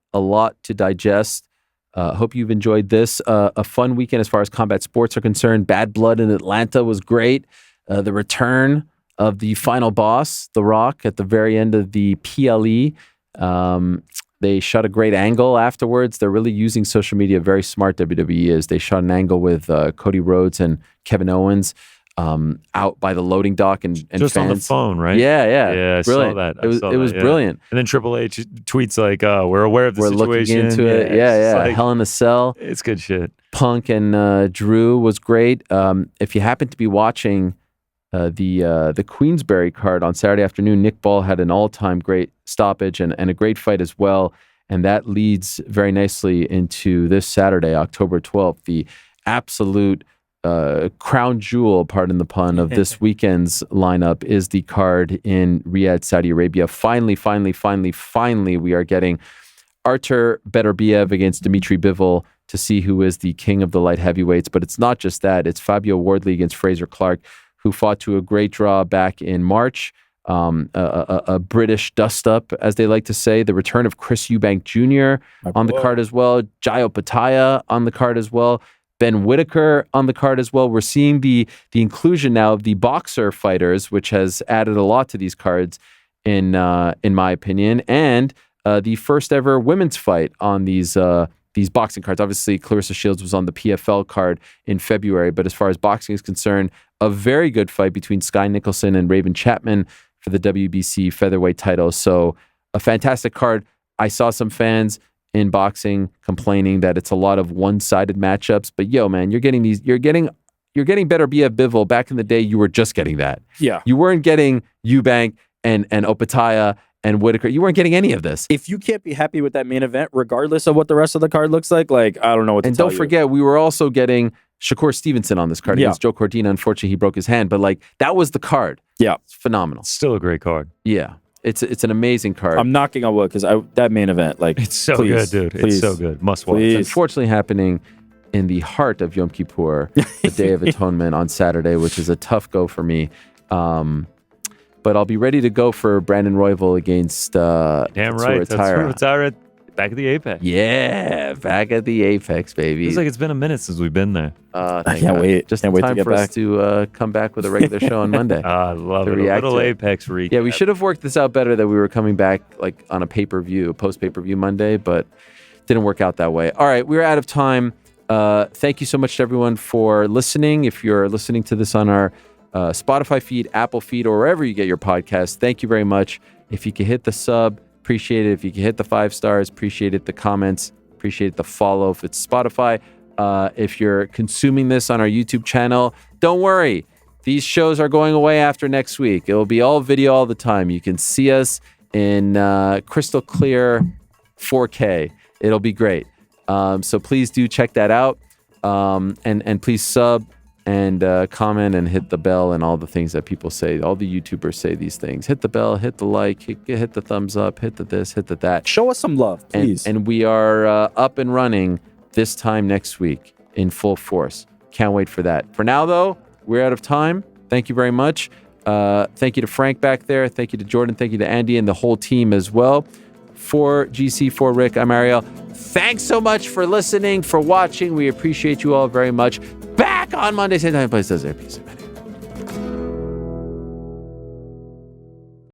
to digest. Hope you've enjoyed this. A fun weekend as far as combat sports are concerned. Bad Blood in Atlanta was great. The return of the final boss, The Rock, at the very end of the PLE. They shot a great angle afterwards. They're really using social media. Very smart, WWE is. They shot an angle with Cody Rhodes and Kevin Owens. Out by the loading dock and just fans. On the phone, right? Yeah. I brilliant. saw that. It was brilliant. And then Triple H tweets like, "We're aware of the situation. We're looking into it." Yeah. Like, Hell in a Cell. It's good shit. Punk and Drew was great. If you happen to be watching the Queensberry card on Saturday afternoon, Nick Ball had an all-time great stoppage and a great fight as well. And that leads very nicely into this Saturday, October 12th, the absolute crown jewel, pardon the pun, of this weekend's lineup is the card in Riyadh, Saudi Arabia. Finally, we are getting Artur Beterbiev against Dmitry Bivol to see who is the king of the light heavyweights. But it's not just that. It's Fabio Wardley against Fraser Clark, who fought to a great draw back in March. A British dust-up, as they like to say. The return of Chris Eubank Jr. on the card as well. Jayo Pataya on the card as well. Ben Whitaker on the card as well. We're seeing the inclusion now of the boxer fighters, which has added a lot to these cards, in my opinion. And the first ever women's fight on these boxing cards. Obviously, Clarissa Shields was on the PFL card in February, but as far as boxing is concerned, a very good fight between Skye Nicholson and Raven Chapman for the WBC featherweight title. So a fantastic card. I saw some fans in boxing complaining that it's a lot of one-sided matchups, but man, you're getting Beterbiev Bivol. Back in the day, you were just getting that. Yeah. You weren't getting Eubank and Opataya and Whitaker. You weren't getting any of this. If you can't be happy with that main event, regardless of what the rest of the card looks like I don't know what to tell you. And don't forget, we were also getting Shakur Stevenson on this card against Joe Cordina. Unfortunately, he broke his hand, but that was the card. Yeah. It's phenomenal. Still a great card. Yeah. It's an amazing card. I'm knocking on wood because that main event, like, It's so please, good, dude. please. It's so good. Must watch. Please. It's unfortunately happening in the heart of Yom Kippur, the Day of Atonement on Saturday, which is a tough go for me. But I'll be ready to go for Brandon Royval against Damn right. That's Tara back at the Apex. Yeah, back at the Apex, baby. Feels like it's been a minute since we've been there. I can't wait. Just can't in wait time to get for back. us to come back with a regular show on Monday. I love To it. A react little to it. Apex recap. Yeah, we should have worked this out better that we were coming back like on a pay-per-view, post pay-per-view Monday, but didn't work out that way. All right, we're out of time. Thank you so much to everyone for listening. If you're listening to this on our Spotify feed, Apple feed, or wherever you get your podcast, thank you very much. If you could hit the sub, appreciate it. If you could hit the 5 stars, appreciate it. The comments, appreciate the follow if it's Spotify. If you're consuming this on our YouTube channel, don't worry. These shows are going away after next week. It will be all video all the time. You can see us in crystal clear 4K. It'll be great. So please do check that out. And please sub and comment and hit the bell and all the things that people say. All the YouTubers say these things. Hit the bell, hit the like, hit the thumbs up, hit the this, hit the that. Show us some love, please. And we are up and running this time next week in full force. Can't wait for that. For now, though, we're out of time. Thank you very much. Thank you to Frank back there. Thank you to Jordan. Thank you to Andy and the whole team as well. For GC, for Rick, I'm Ariel. Thanks so much for listening, for watching. We appreciate you all very much. Back on Monday, same time, place, Thursday. Peace.